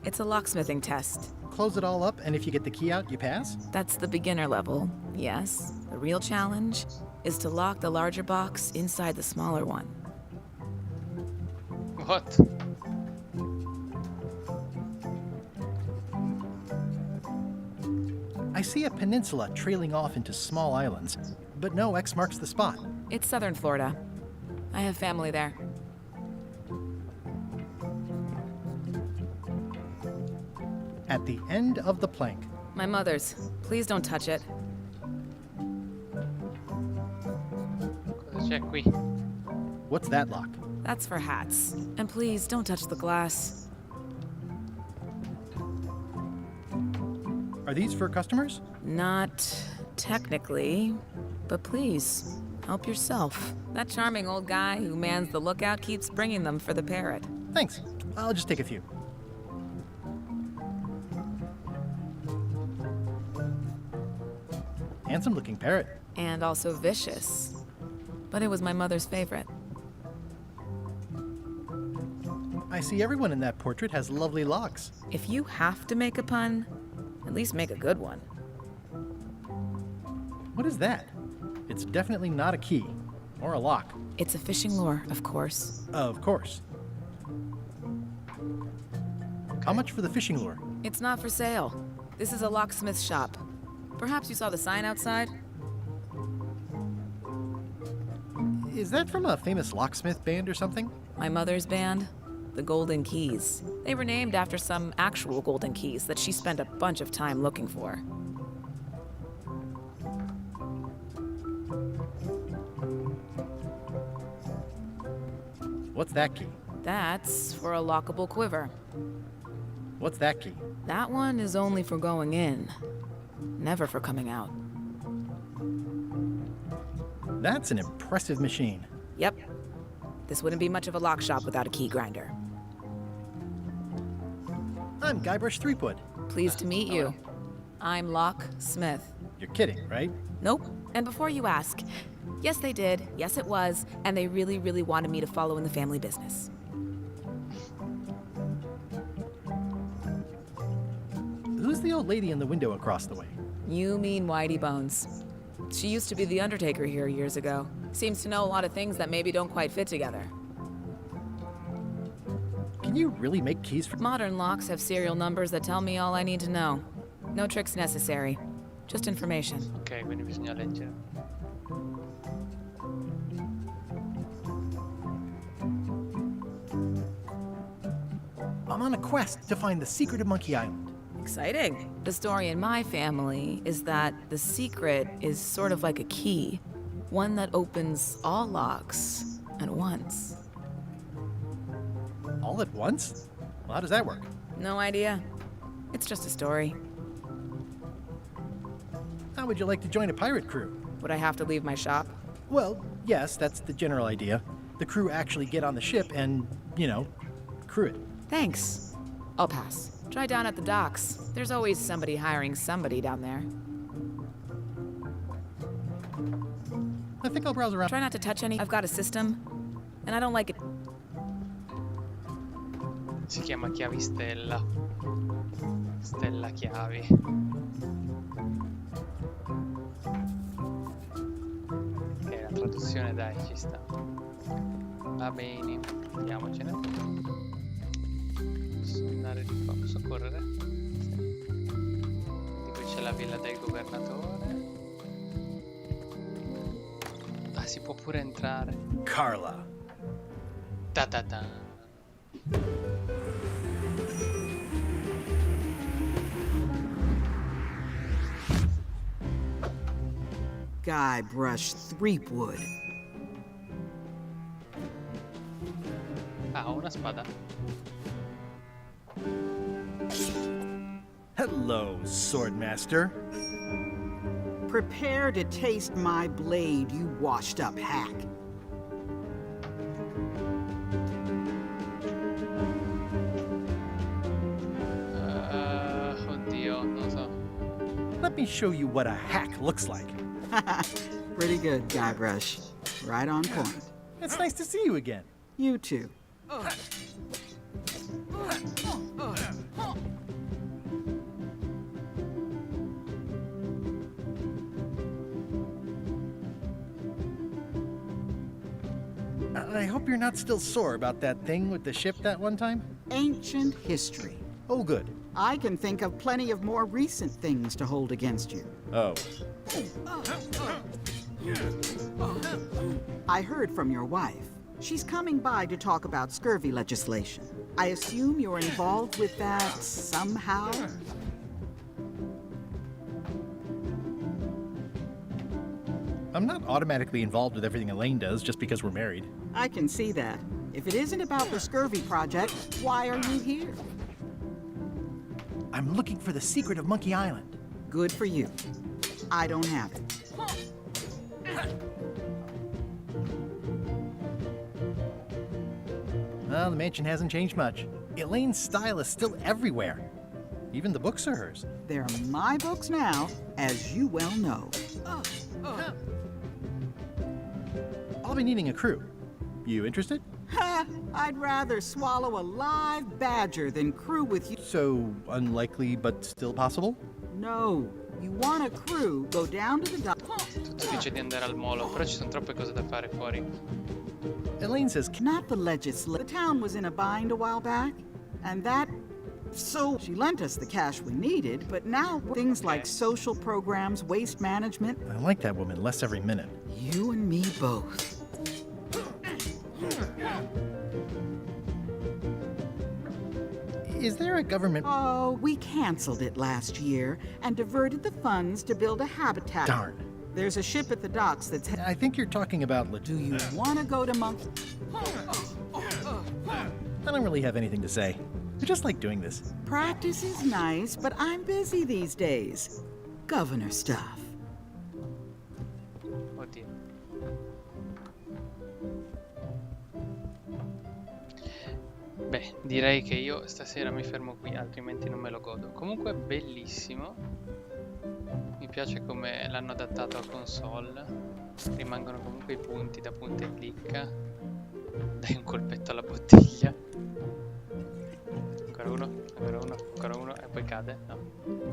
It's a locksmithing test. Close it all up, and if you get the key out, you pass? That's the beginner level, yes. The real challenge is to lock the larger box inside the smaller one. What? I see a peninsula trailing off into small islands, but no X marks the spot. It's southern Florida. I have family there. At the end of the plank. My mother's. Please don't touch it. Cosa c'è qui? What's that lock? That's for hats. And please don't touch the glass. Are these for customers? Not technically, but please, help yourself. That charming old guy who mans the lookout keeps bringing them for the parrot. Thanks. I'll just take a few. Handsome-looking parrot. And also vicious. But it was my mother's favorite. I see everyone in that portrait has lovely locks. If you have to make a pun, at least make a good one. What is that? It's definitely not a key. Or a lock. It's a fishing lure, of course. Of course. How much for the fishing lure? It's not for sale. This is a locksmith shop. Perhaps you saw the sign outside? Is that from a famous locksmith band or something? My mother's band, the Golden Keys. They were named after some actual golden keys that she spent a bunch of time looking for. What's that key? That's for a lockable quiver. What's that key? That one is only for going in, never for coming out. That's an impressive machine. Yep. This wouldn't be much of a lock shop without a key grinder. I'm Guybrush Threepwood. Pleased to meet you. I'm Lock Smith. You're kidding, right? Nope. And before you ask, yes they did, yes it was, and they really, really wanted me to follow in the family business. Who's the old lady in the window across the way? You mean Whitey Bones. She used to be the undertaker here years ago. Seems to know a lot of things that maybe don't quite fit together. Can you really make keys for... Modern locks have serial numbers that tell me all I need to know. No tricks necessary. Just information. Ok, quindi bisogna leggere. I'm on a quest to find the secret of Monkey Island. Exciting. The story in my family is that the secret is sort of like a key. One that opens all locks at once. All at once? Well, how does that work? No idea. It's just a story. How would you like to join a pirate crew? Would I have to leave my shop? Well, yes, that's the general idea. The crew actually get on the ship and, you know, crew it. Thanks. I'll pass. Try down at the docks. There's always somebody hiring somebody down there. I think I'll browse around. Try not to touch any. I've got a system, and I don't like it. Si chiama chiavi stella. Stella chiavi. Ok, la traduzione dai, ci sta. Va bene, andiamocene. Posso andare di qua, posso correre? Sì. Quindi qui c'è la villa del governatore. Ah, si può pure entrare. Carla. Ta ta ta. Guybrush Threepwood. Ah, ho una spada. Hello, Swordmaster. Prepare to taste my blade, you washed-up hack. Oddio, non so. Let me show you what a hack looks like. Pretty good, Guybrush. Right on point. It's nice to see you again. You too. I hope you're not still sore about that thing with the ship that one time. Ancient history. Oh, good. I can think of plenty of more recent things to hold against you. Oh. I heard from your wife. She's coming by to talk about scurvy legislation. I assume you're involved with that somehow? I'm not automatically involved with everything Elaine does just because we're married. I can see that. If it isn't about the scurvy project, why are you here? I'm looking for the secret of Monkey Island. Good for you. I don't have it. Well, the mansion hasn't changed much. Elaine's style is still everywhere. Even the books are hers. They're my books now, as you well know. I'll be needing a crew. You interested? Ha! I'd rather swallow a live badger than crew with you. So, unlikely but still possible? No. You want a crew, go down to the dock. Tutto dice di andare al molo, però ci sono troppe cose da fare fuori. Elaine says... Not the legislature. The town was in a bind a while back, and that... So, she lent us the cash we needed, but now things like social programs, waste management... I like that woman less every minute. You and me both. Is there a government... Oh, we canceled it last year and diverted the funds to build a habitat. Darn. There's a ship at the docks that's... I think you're talking about... Do you want to go to Monk... I don't really have anything to say. I just like doing this. Practice is nice, but I'm busy these days. Governor stuff. Oddio. Beh, direi che io stasera mi fermo qui, altrimenti non me lo godo. Comunque bellissimo. Mi piace come l'hanno adattato a console. Rimangono comunque i punti da punta e clicca. Dai un colpetto alla bottiglia. Ancora uno e poi cade. No.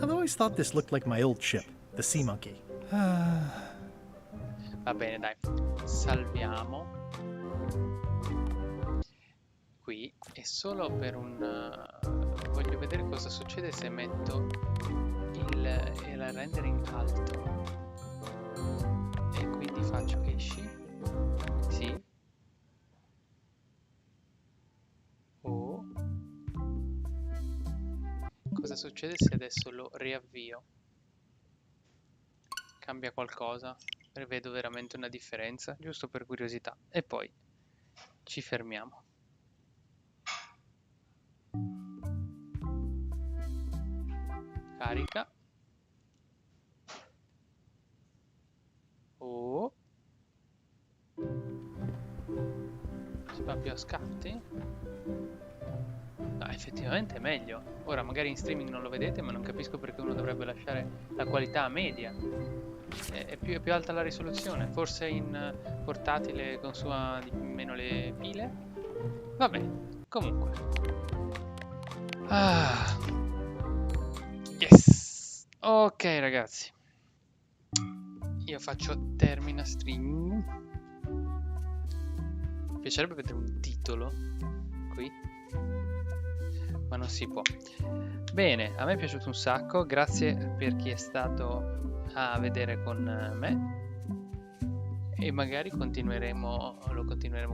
I've always thought this looked like my old ship, the Sea Monkey. Va bene, dai. Salviamo. Qui è solo per un... voglio vedere cosa succede se metto il rendering alto. E quindi faccio esci. Sì. Oh. Cosa succede se adesso lo riavvio? Cambia qualcosa? Vedo veramente una differenza, giusto per curiosità. E poi ci fermiamo. Carica. Oh. Si va più a scatti? No, effettivamente è meglio. Ora magari in streaming non lo vedete, ma non capisco perché uno dovrebbe lasciare la qualità media. È più alta la risoluzione. Forse in portatile consuma di meno le pile. Vabbè, comunque. Ah. Yes. Ok ragazzi. Io faccio termina streaming. Mi piacerebbe vedere un titolo qui, ma non si può. Bene, a me è piaciuto un sacco. Grazie per chi è stato a vedere con me. E magari lo continueremo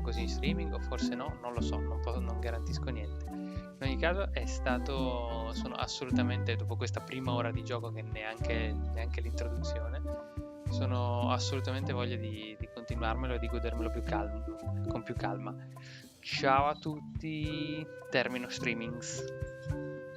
così in streaming, o forse no, non lo so, non garantisco niente. In ogni caso sono assolutamente, dopo questa prima ora di gioco che neanche l'introduzione, sono assolutamente voglia di continuarmelo e di godermelo con più calma. Ciao a tutti, termino streamings.